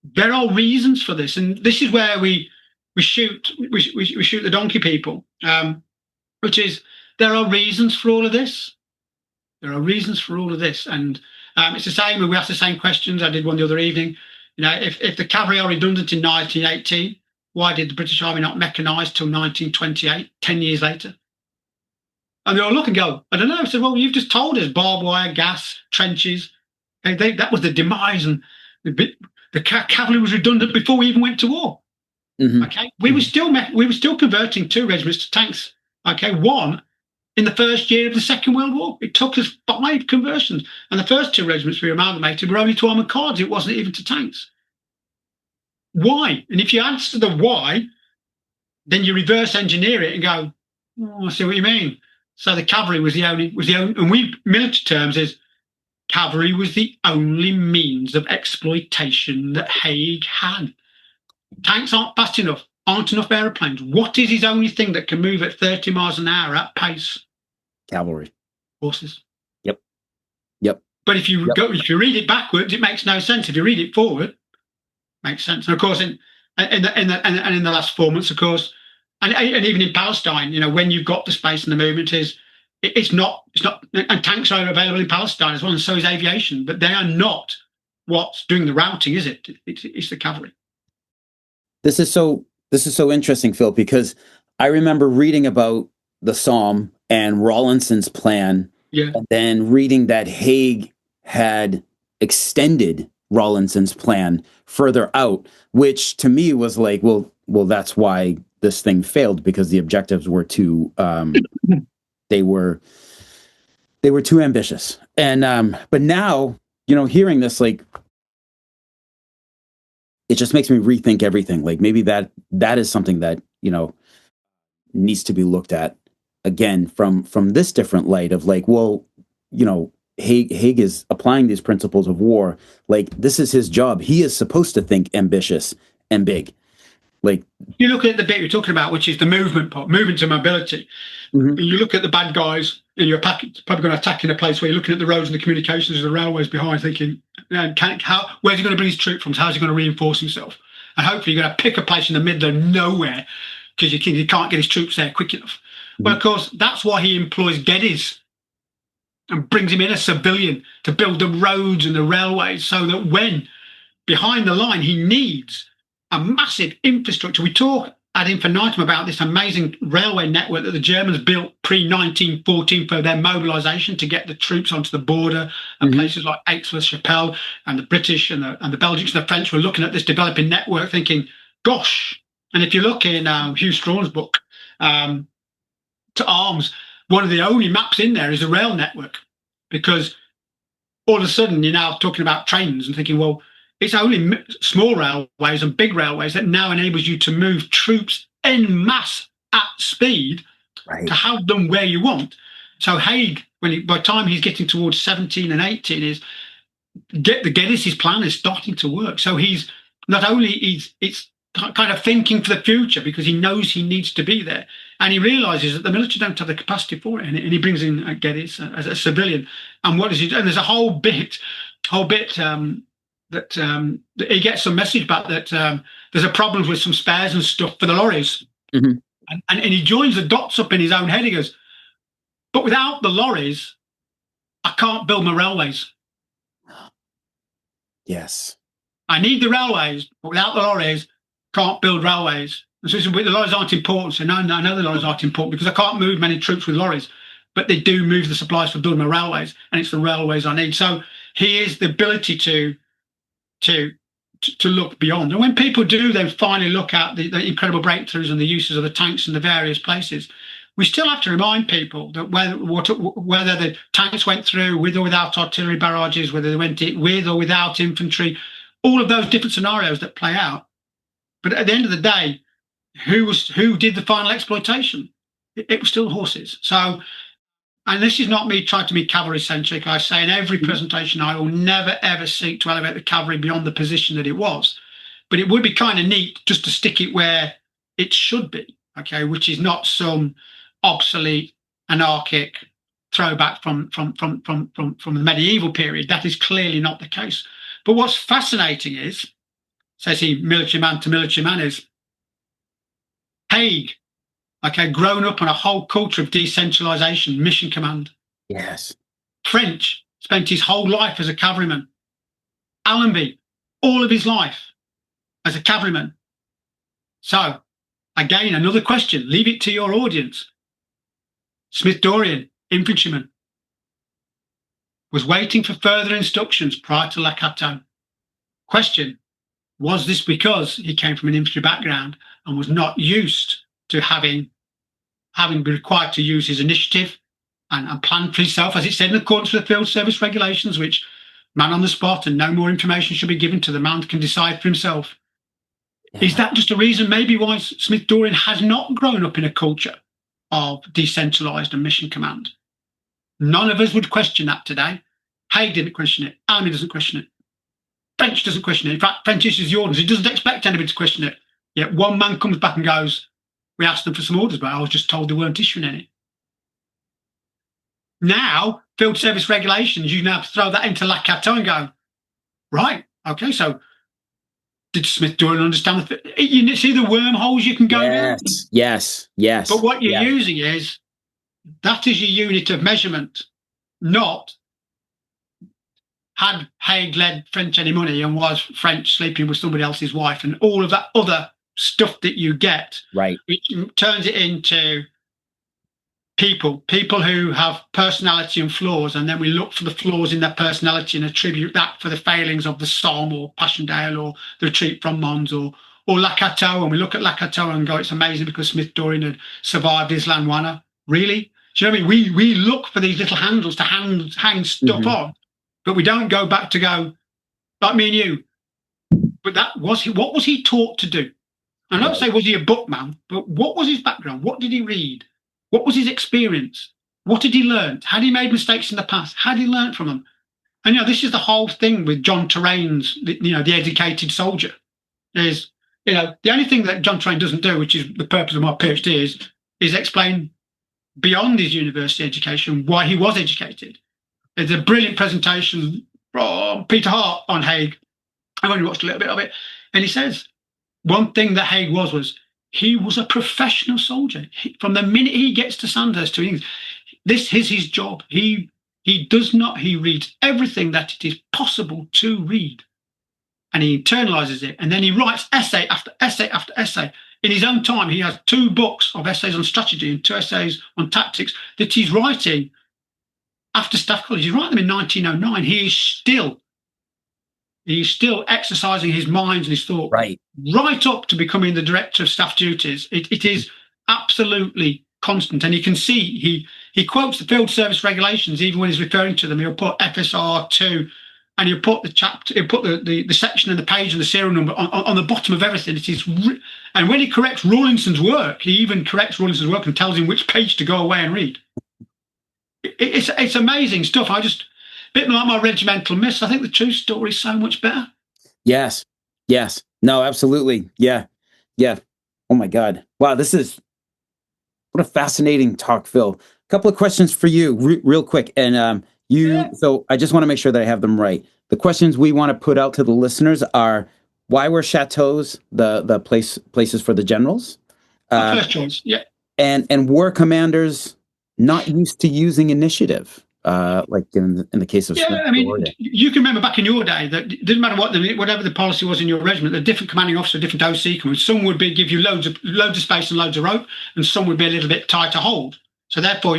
There are reasons for this, and this is where we shoot the donkey people, which is there are reasons for all of this. There are reasons for all of this, and it's the same. We ask the same questions. I did one the other evening. If the cavalry are redundant in 1918, why did the British Army not mechanise till 1928, 10 years later? And they all look and go, I don't know. I said, well, you've just told us barbed wire, gas, trenches. That was the demise, and the cavalry was redundant before we even went to war. Okay, we were still converting 2 regiments to tanks. Okay, 1 in the first year of the Second World War. It took us 5 conversions, and the first 2 regiments we amalgamated were only to armoured cars. It wasn't even to tanks. Why? And if you answer the why, then you reverse engineer it and go, oh, I see what you mean. So the cavalry was the only, and military terms is cavalry was the only means of exploitation that Haig had. Tanks aren't fast enough, aren't enough aeroplanes. What is his only thing that can move at 30 miles an hour at pace? Cavalry. Horses. Yep. But if you read it backwards, it makes no sense. If you read it forward, it makes sense. And of course, in the last 4 months, of course, and even in Palestine, when you've got the space and the movement it's not, and tanks are available in Palestine as well, and so is aviation, but they are not what's doing the routing, is it? It's the cavalry. This is so interesting, Phil, because I remember reading about the Somme and Rawlinson's plan, and then reading that Haig had extended Rawlinson's plan further out, which to me was like, well, that's why this thing failed, because the objectives were too they were too ambitious. And but now, hearing this, like, it just makes me rethink everything. Like, maybe that is something that needs to be looked at again from this different light of like, well, Haig is applying these principles of war. Like, this is his job. He is supposed to think ambitious and big. Like, you look at the bit you're talking about, which is the movement part, movement to mobility. You look at the bad guys, and you're probably going to attack in a place where you're looking at the roads and the communications and the railways behind, thinking, where's he going to bring his troops from? How's he going to reinforce himself? And hopefully you're going to pick a place in the middle of nowhere because you can't get his troops there quick enough. But of course, that's why he employs Geddes and brings him in as civilian to build the roads and the railways, so that when behind the line he needs a massive infrastructure. We talk ad infinitum about this amazing railway network that the Germans built pre-1914 for their mobilisation to get the troops onto the border, and places like Aix-la-Chapelle, and the British and the Belgians and the French were looking at this developing network thinking, gosh. And if you look in Hugh Strawn's book, to arms. One of the only maps in there is a rail network, because all of a sudden you're now talking about trains and thinking, well, it's only small railways and big railways that now enables you to move troops en masse at speed, right, to have them where you want. So Haig, by the time he's getting towards 17 and 18, is Geddes' plan is starting to work. So he's not only it's kind of thinking for the future, because he knows he needs to be there, and he realizes that the military don't have the capacity for it, and he brings in Geddes as a civilian. And what does he do? And there's a whole bit that he gets some message back that there's a problem with some spares and stuff for the lorries. Mm-hmm. And he joins the dots up in his own head. He goes, but without the lorries, I can't build my railways. Yes. I need the railways, but without the lorries, can't build railways. And so he said, the lorries aren't important. So no, I know the lorries aren't important because I can't move many troops with lorries, but they do move the supplies for building my railways, and it's the railways I need. So he is the ability to look beyond. And when people do then finally look at the incredible breakthroughs and the uses of the tanks in the various places, we still have to remind people that whether the tanks went through with or without artillery barrages, whether they went with or without infantry, all of those different scenarios that play out. But at the end of the day, who did the final exploitation? It was still horses. So, and this is not me trying to be cavalry centric. I say in every presentation, I will never ever seek to elevate the cavalry beyond the position that it was. But it would be kind of neat just to stick it where it should be, okay, which is not some obsolete, anarchic throwback from the medieval period. That is clearly not the case. But what's fascinating is, says he, military man to military man, is Haig, okay, grown up on a whole culture of decentralization, mission command. Yes. French, spent his whole life as a cavalryman. Allenby, all of his life as a cavalryman. So, again, another question, leave it to your audience. Smith Dorrien, infantryman, was waiting for further instructions prior to chateau. Question, was this because he came from an infantry background and was not used to having been required to use his initiative and plan for himself, as it said in accordance with the field service regulations, which man on the spot and no more information should be given to the man can decide for himself? Yeah. Is that just a reason maybe why Smith Dorrien has not grown up in a culture of decentralized and mission command? None of us would question that today. Haig didn't question it. Allenby doesn't question it. French doesn't question it. In fact, French issues the orders. He doesn't expect anybody to question it. Yet one man comes back and goes, we asked them for some orders, but I was just told they weren't issuing any. Now, field service regulations, you now have to throw that into chateau and go, right, okay, so did Smith Dorrien understand? You see the wormholes you can go down? Yes. But what you're using is, that is your unit of measurement, not had Haig led French any money and was French sleeping with somebody else's wife and all of that other stuff that you get, right? Which turns it into people who have personality and flaws, and then we look for the flaws in their personality and attribute that for the failings of the Somme or Passchendaele or the retreat from Mons or chateau, and we look at chateau and go, it's amazing because Smith Dorrien had survived Isla Nwana. Really? Do you know what I mean? We look for these little handles to hang stuff on, but we don't go back to go, like me and you. But what was he taught to do? I don't say was he a bookman, but what was his background? What did he read? What was his experience? What did he learn? Had he made mistakes in the past? Had he learned from them? And this is the whole thing with John Terrain's, the educated soldier, is the only thing that John Terrain doesn't do, which is the purpose of my PhD, is explain beyond his university education why he was educated. There's a brilliant presentation from Peter Hart on Haig. I've only watched a little bit of it, and he says one thing that Haig was he was a professional soldier. From the minute he gets to Sandhurst to England, this is his job. He reads everything that it is possible to read, and he internalizes it, and then he writes essay after essay after essay. In his own time, he has 2 books of essays on strategy and 2 essays on tactics that he's writing after Staff College. He's writing them in 1909. He's still exercising his mind and his thought right up to becoming the director of staff duties. It is absolutely constant. And you can see he quotes the field service regulations even when he's referring to them. He'll put FSR2, and he'll put the chapter, he'll put the section and the page and the serial number on the bottom of everything. And when he corrects Rawlinson's work, he even corrects Rawlinson's work and tells him which page to go away and read. It's amazing stuff. A bit like my regimental miss. I think the true story is so much better. Yes. No, absolutely. Yeah. Oh my God. Wow. What a fascinating talk, Phil. A couple of questions for you real quick. And so I just want to make sure that I have them right. The questions we want to put out to the listeners are, why were chateaus the places for the generals? First choice. Yeah. And were commanders not used to using initiative? Like in the case of Smith, I mean, you can remember back in your day that it didn't matter whatever the policy was in your regiment, the different commanding officer, different OC commanders. Some would give you loads of space and loads of rope, and some would be a little bit tighter hold. So therefore,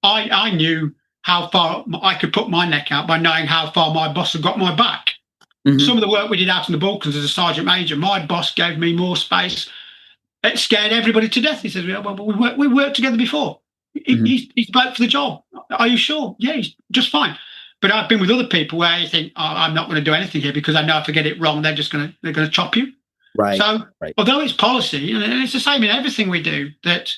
I knew how far I could put my neck out by knowing how far my boss had got my back. Mm-hmm. Some of the work we did out in the Balkans as a sergeant major, my boss gave me more space. It scared everybody to death. He said, "Well, we worked together before. He's bloke for the job. Are you sure? Yeah, he's just fine." But I've been with other people where you think, "Oh, I'm not going to do anything here because I know if I get it wrong, they're going to chop you." Right. So, although it's policy, and it's the same in everything we do, that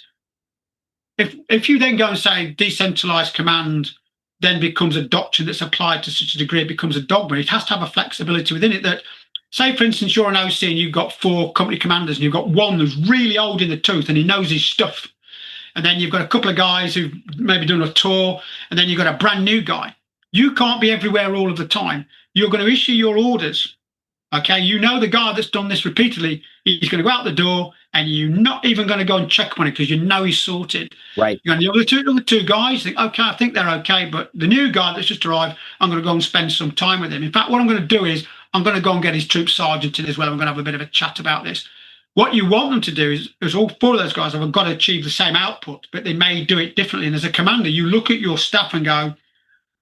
if you then go and say decentralized command then becomes a doctrine that's applied to such a degree it becomes a dogma, it has to have a flexibility within it. That, say, for instance, you're an OC and you've got 4 company commanders and you've got one who's really old in the tooth and he knows his stuff. And then you've got a couple of guys who've maybe done a tour, and then you've got a brand new guy. You can't be everywhere all of the time. You're going to issue your orders. Okay, you know the guy that's done this repeatedly, he's going to go out the door, and you're not even going to go and check on it because you know he's sorted. Right. You're going to the other two guys think, okay, I think they're okay, but the new guy that's just arrived, I'm going to go and spend some time with him. In fact, what I'm going to do is I'm going to go and get his troop sergeant in as well. I'm going to have a bit of a chat about this. What you want them to do is all 4 of those guys have got to achieve the same output, but they may do it differently. And as a commander, you look at your staff and go,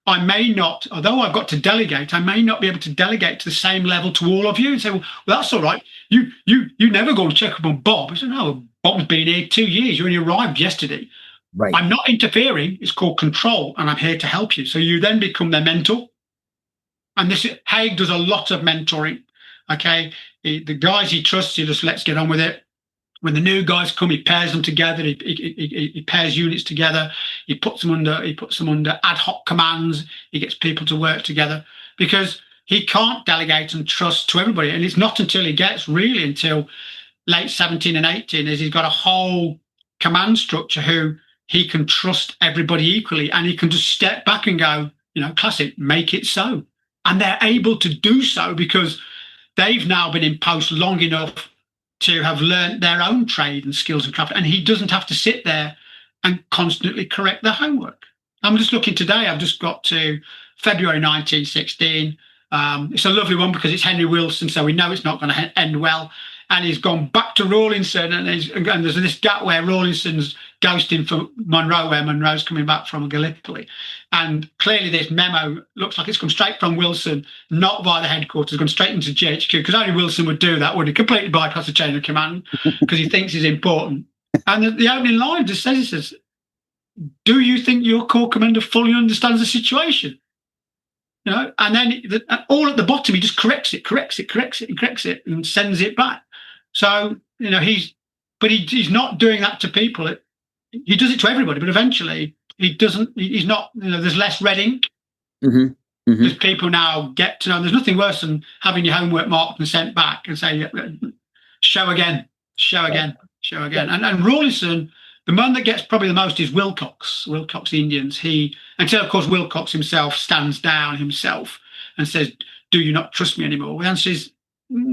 I may not, although I've got to delegate, I may not be able to delegate to the same level to all of you. And say, well, that's all right. You never go and check up on Bob. I said, no, Bob's been here 2 years. You only arrived yesterday. Right. I'm not interfering. It's called control, and I'm here to help you. So you then become their mentor. And Haig does a lot of mentoring. Okay, the guys he trusts, he just lets get on with it. When the new guys come, he pairs them together. He pairs units together. He puts them under ad hoc commands. He gets people to work together because he can't delegate and trust to everybody. And it's not until he gets really until late 17 and 18 is he's got a whole command structure who he can trust everybody equally, and he can just step back and go, classic, make it so. And they're able to do so because they've now been in post long enough to have learned their own trade and skills and craft, and he doesn't have to sit there and constantly correct their homework. I'm just looking today, I've just got to February 1916. It's a lovely one because it's Henry Wilson, so we know it's not going to end well. And he's gone back to Rawlinson, and there's this gap where Rawlinson's ghosting for Monroe, where Monroe's coming back from Gallipoli. And clearly this memo looks like it's come straight from Wilson, not via the headquarters, gone straight into GHQ, because only Wilson would do that, would he? Completely bypass the chain of command because he thinks he's important. And the opening line just says, do you think your corps commander fully understands the situation? And then all at the bottom, he just corrects it, and sends it back. So, he's not doing that to people. He does it to everybody, but eventually he doesn't, he's not, there's less red ink. Mm-hmm. Mm-hmm. Because people now get to know, there's nothing worse than having your homework marked and sent back and say, show again. And Rawlinson, the man that gets probably the most is Wilcox Indians. Until, of course, Wilcox himself stands down himself and says, do you not trust me anymore? The answer is,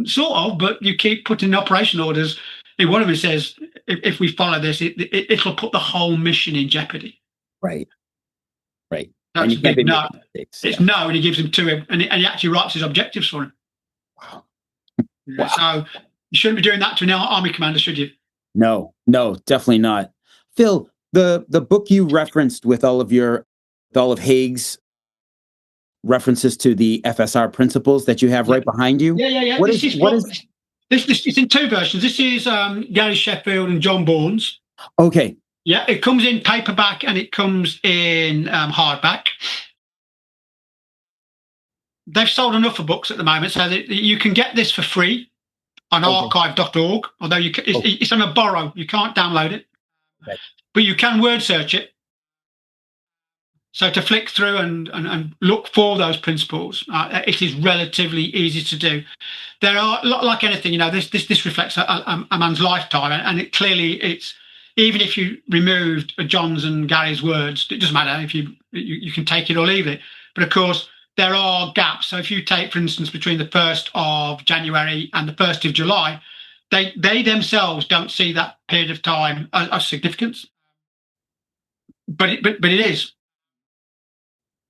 sort of, but you keep putting operation orders. One of them says, if we follow this, it'll put the whole mission in jeopardy. Right. That's a big no. It's no, and he gives him 2, and he actually writes his objectives for him. Wow. So you shouldn't be doing that to an army commander, should you? No, definitely not. Phil, the book you referenced with all of Haig's references to the FSR principles that you have right behind you. Yeah. This is it's in 2 versions. This is Gary Sheffield and John Bourne's. Okay. Yeah, it comes in paperback and it comes in hardback. They've sold enough of books at the moment so that you can get this for free on archive.org, although it's on a borrow. You can't download it, but you can word search it. So to flick through and look for those principles, it is relatively easy to do. There are, like anything, this reflects a man's lifetime, and it's even if you removed John's and Gary's words, it doesn't matter if you can take it or leave it. But of course, there are gaps. So if you take, for instance, between the 1st of January and the 1st of July, they themselves don't see that period of time as significance. But it is.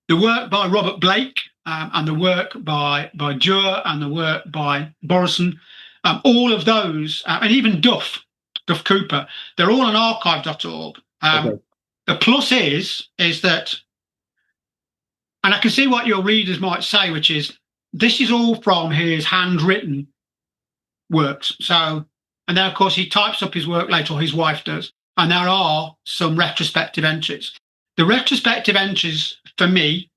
The work by Robert Blake and the work by Dewar and the work by Borison, all of those, and even Duff Cooper, they're all on archive.org. The plus is that, and I can see what your readers might say, which is this is all from his handwritten works. So, and then of course he types up his work later, or his wife does, and there are some retrospective entries. The retrospective entries, for me,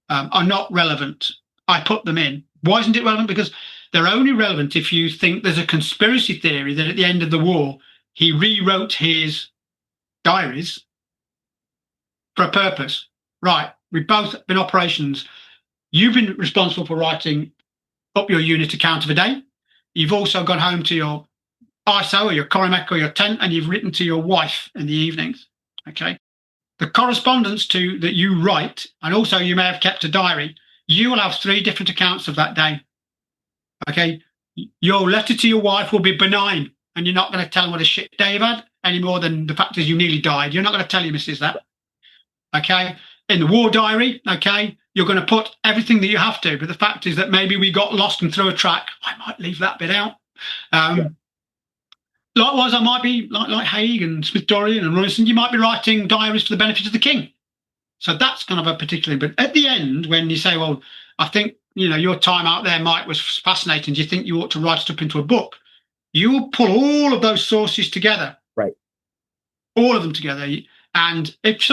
are not relevant. I put them in. Why isn't it relevant? Because they're only relevant if you think there's a conspiracy theory that at the end of the war, he rewrote his diaries for a purpose. Right, we've both been operations. You've been responsible for writing up your unit account of a day. You've also gone home to your ISO or your Coromek or your tent, and you've written to your wife in the evenings. Okay. The correspondence that you write, and also you may have kept a diary, you will have 3 different accounts of that day. Okay. Your letter to your wife will be benign, and you're not going to tell them what a shit day you've had any more than the fact is you nearly died. You're not going to tell your missus that. Okay. In the war diary, okay, you're going to put everything that you have to, but the fact is that maybe we got lost and threw a track. I might leave that bit out. Likewise, I might be like Haig and Smith-Dorrien and Royston, you might be writing diaries for the benefit of the king. So that's kind of a particular, but at the end, when you say, well, I think, your time out there, Mike, was fascinating. Do you think you ought to write it up into a book? You will pull all of those sources together. Right. All of them together. And if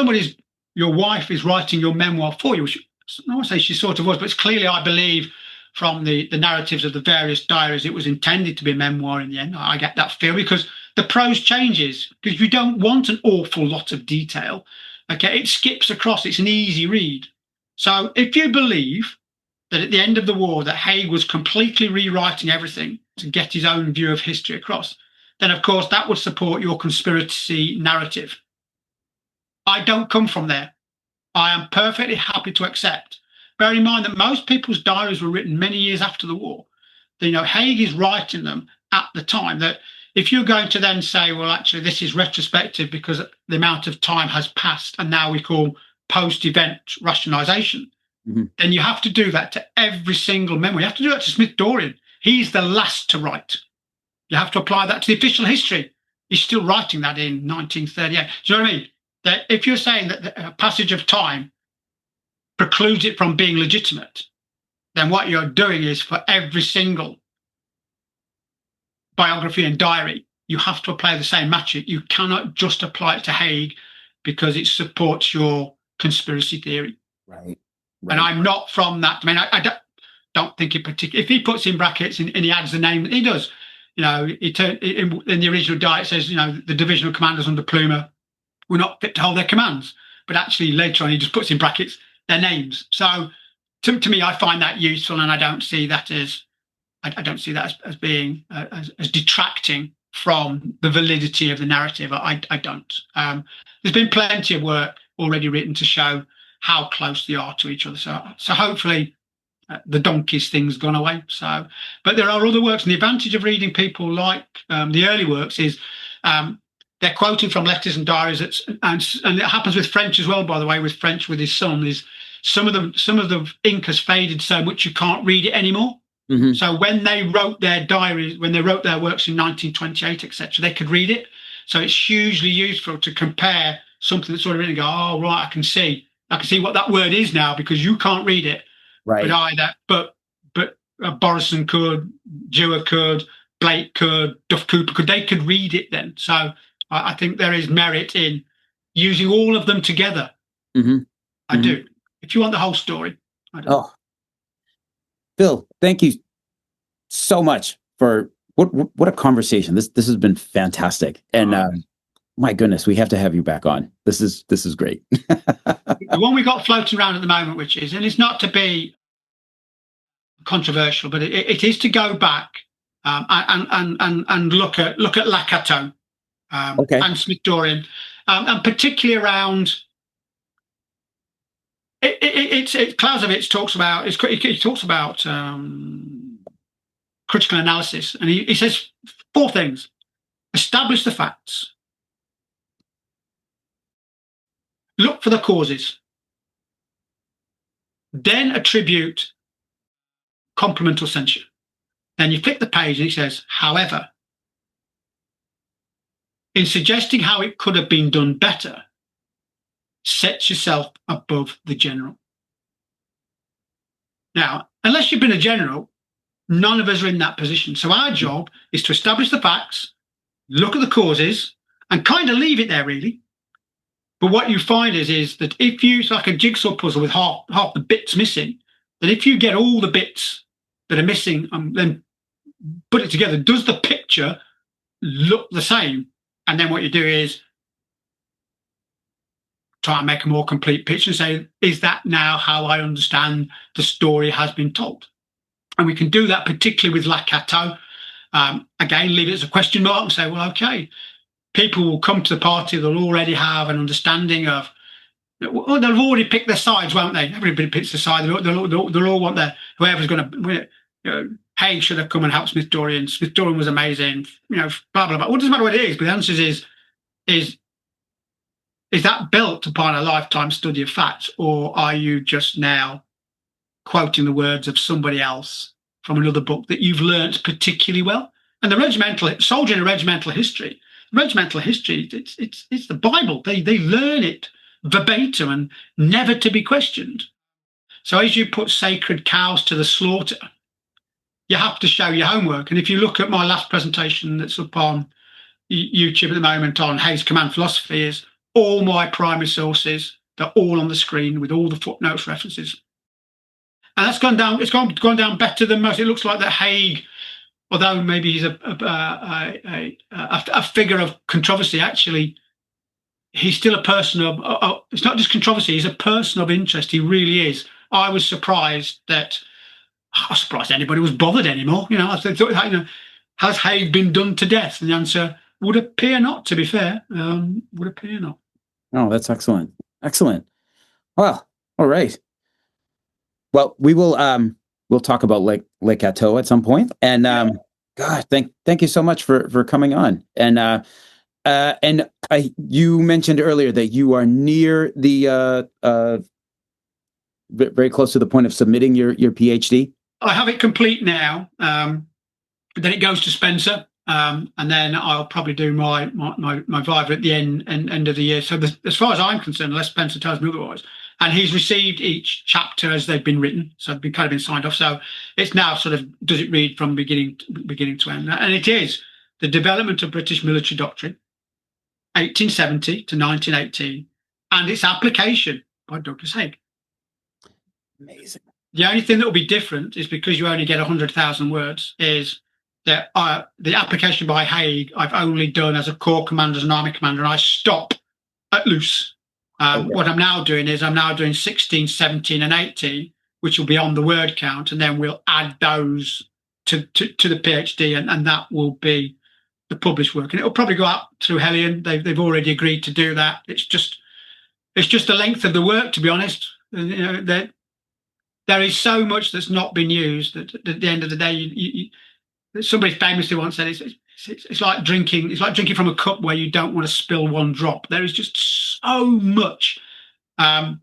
your wife is writing your memoir for you, which I won't say she sort of was, but it's clearly, I believe, from the narratives of the various diaries, it was intended to be a memoir in the end. I get that feel because the prose changes because you don't want an awful lot of detail. Okay, it skips across. It's an easy read. So if you believe that at the end of the war that Haig was completely rewriting everything to get his own view of history across, then of course that would support your conspiracy narrative. I don't come from there. I am perfectly happy to accept. Bear in mind that most people's diaries were written many years after the war. Haig is writing them at the time. That if you're going to then say, well, actually, this is retrospective because the amount of time has passed and now we call post-event rationalization, then you have to do that to every single memoir. You have to do that to Smith-Dorrien. He's the last to write. You have to apply that to the official history. He's still writing that in 1938. Do you know what I mean? That if you're saying that a passage of time precludes it from being legitimate, then what you're doing is for every single biography and diary, you have to apply the same magic. You cannot just apply it to Haig because it supports your conspiracy theory. Right. And I'm not from that. I mean, I don't think it particularly. If he puts in brackets and he adds the name, he does. In the original diary, it says, the divisional commanders under Plumer were not fit to hold their commands. But actually, later on, he just puts in brackets their names. So, to me, I find that useful, and I don't see that as as being as detracting from the validity of the narrative. I don't. There's been plenty of work already written to show how close they are to each other. So hopefully the donkeys thing's gone away. But there are other works, and the advantage of reading people like the early works is they're quoting from letters and diaries. And it happens with French as well, by the way. With French, with his son, is some of the ink has faded so much you can't read it anymore. Mm-hmm. So when they wrote their diaries, when they wrote their works in 1928, etc., they could read it. So it's hugely useful to compare something that's already written and go, oh, right, I can see what that word is now because you can't read it. Right. But Borison could, Dewar could, Blake could, Duff Cooper could. They could read it then. So I think there is merit in using all of them together. Mm-hmm. I do. If you want the whole story, I do. Oh, Phil, thank you so much for what a conversation. This has been fantastic. And my goodness, we have to have you back on. This is great. The one we got floating around at the moment, which is, and it's not to be controversial, but it is to go back and look at La Chateau Okay. and Smith-Dorrien, and particularly around. Clausewitz talks about he talks about critical analysis, and he says 4 things: establish the facts, look for the causes, then attribute compliment or censure. Then you flip the page and he says, however, in suggesting how it could have been done better, set yourself above the general. Now, unless you've been a general, none of us are in that position. So our job is to establish the facts, look at the causes, and kind of leave it there, really. But what you find is that if you, it's like a jigsaw puzzle with half the bits missing, that if you get all the bits that are missing and then put it together, does the picture look the same? And then what you do is try and make a more complete picture and say, is that now how I understand the story has been told? And we can do that particularly with La Chateau. Again, leave it as a question mark and say, well, okay, people will come to the party, they'll already have an understanding of, well, they'll have already picked their sides, won't they? Everybody picks their side. They'll all want whoever's going to, Haig should have come and helped Smith-Dorrien. Smith-Dorrien was amazing, blah, blah, blah. Well, it doesn't matter what it is, but the answer is that built upon a lifetime study of facts, or are you just now quoting the words of somebody else from another book that you've learnt particularly well? And the soldier in a regimental history, it's the Bible. They learn it verbatim and never to be questioned. So as you put sacred cows to the slaughter, you have to show your homework. And if you look at my last presentation that's up on YouTube at the moment on Haig's command philosophy, is all my primary sources. They're all on the screen with all the footnotes, references. And that's gone down. It's gone down better than most. It looks like that Haig, although maybe he's a figure of controversy, actually, he's still a person of. It's not just controversy. He's a person of interest. He really is. I was surprised anybody was bothered anymore. I thought, has Haig been done to death? And the answer would appear not. To be fair, would appear not. Oh, that's excellent. Excellent. Well, all right. Well, we will we'll talk about Lake Chateau at some point. And God, thank you so much for coming on. And you mentioned earlier that you are near the very close to the point of submitting your PhD. I have it complete now. Then it goes to Spencer. And then I'll probably do my viva at the end of the year. So as far as I'm concerned, unless Spencer tells me otherwise, and he's received each chapter as they've been written, so they've kind of been signed off. So it's now sort of, does it read from beginning to end? And it is the development of British military doctrine, 1870 to 1918, and its application by Douglas Haig. Amazing. The only thing that will be different is because you only get 100,000 words is that the application by Haig I've only done as a corps commander, as an army commander, and I stop at Luce. Okay. What I'm now doing is I'm now doing 16, 17, and 18, which will be on the word count, and then we'll add those to the PhD, and that will be the published work. And it'll probably go out through Hellion. They've already agreed to do that. It's just the length of the work, to be honest. There is so much that's not been used that at the end of the day, somebody famously once said it's like drinking. It's like drinking from a cup where you don't want to spill one drop. There is just so much. And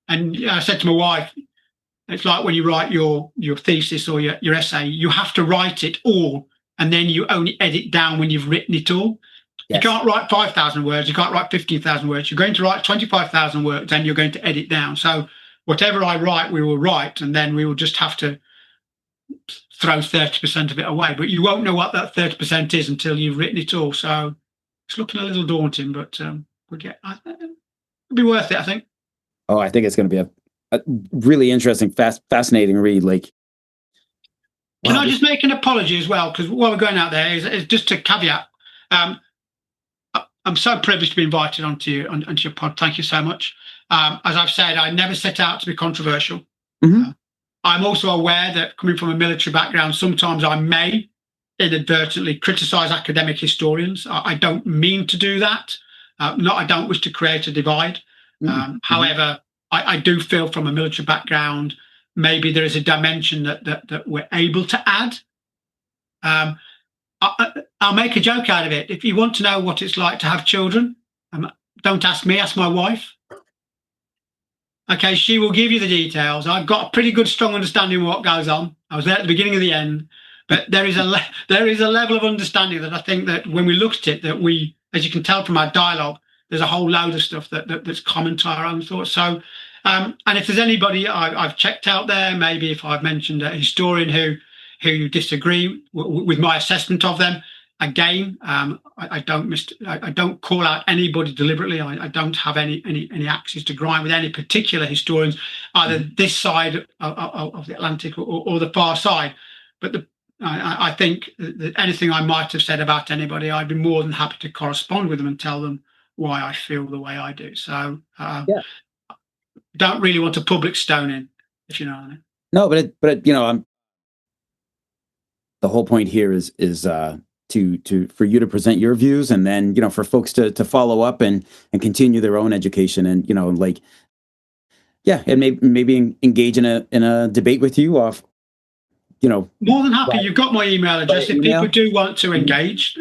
I said to my wife, it's like when you write your thesis or your essay, you have to write it all, and then you only edit down when you've written it all. Yes. You can't write 5,000 words. You can't write 15,000 words. You're going to write 25,000 words, and you're going to edit down. So whatever I write, we will write, and then we will just have to throw 30% of it away. But you won't know what that 30% is until you've written it all. So it's looking a little daunting, but we'll get. It'll be worth it, I think. Oh, I think it's going to be a really interesting, fascinating read. Like, can wow, I just make an apology as well? Because while we're going out there, is just to caveat. I'm so privileged to be invited onto your pod. Thank you so much. As I've said, I never set out to be controversial. Mm-hmm. I'm also aware that coming from a military background, sometimes I may inadvertently criticize academic historians. I don't mean to do that. I don't wish to create a divide. However, I do feel from a military background, maybe there is a dimension that we're able to add. I'll make a joke out of it. If you want to know what it's like to have children, don't ask me, ask my wife. Okay, she will give you the details. I've got a pretty good, strong understanding of what goes on. I was there at the beginning of the end, but there is a level of understanding that I think that when we looked at it, that we, as you can tell from our dialogue, there's a whole load of stuff that's common to our own thoughts. So, and if there's anybody I've checked out there, maybe if I've mentioned a historian who disagree with my assessment of them, again, I don't call out anybody deliberately. I don't have any axes to grind with any particular historians, either this side of the Atlantic or the far side. But I think that anything I might have said about anybody, I'd be more than happy to correspond with them and tell them why I feel the way I do. So don't really want a public stoning, if you know what I mean. No, but you know, the whole point here is to for you to present your views, and then, you know, for folks to follow up and continue their own education, and, you know, like, yeah, and maybe engage in a debate with you off, you know. More than happy. You've got my email address. If people do want to engage,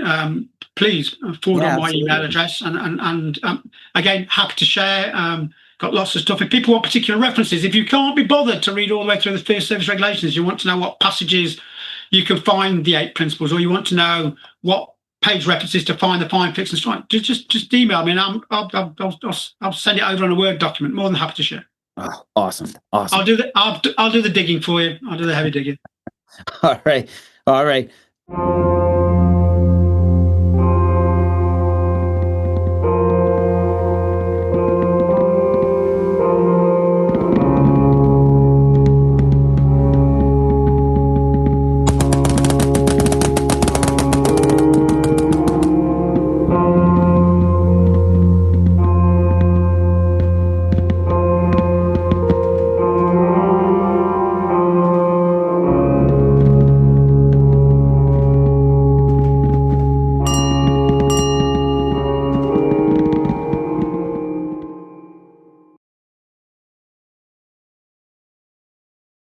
please forward on my email address, and again, happy to share. Got lots of stuff. If people want particular references, if you can't be bothered to read all the way through the Field Service Regulations, you want to know what passages you can find the 8 principles, or you want to know what page references to find the fine, fix, and strike, just email me, and I'll send it over on a Word document. More than happy to share. Oh, awesome. I'll do the digging for you. I'll do the heavy digging. All right.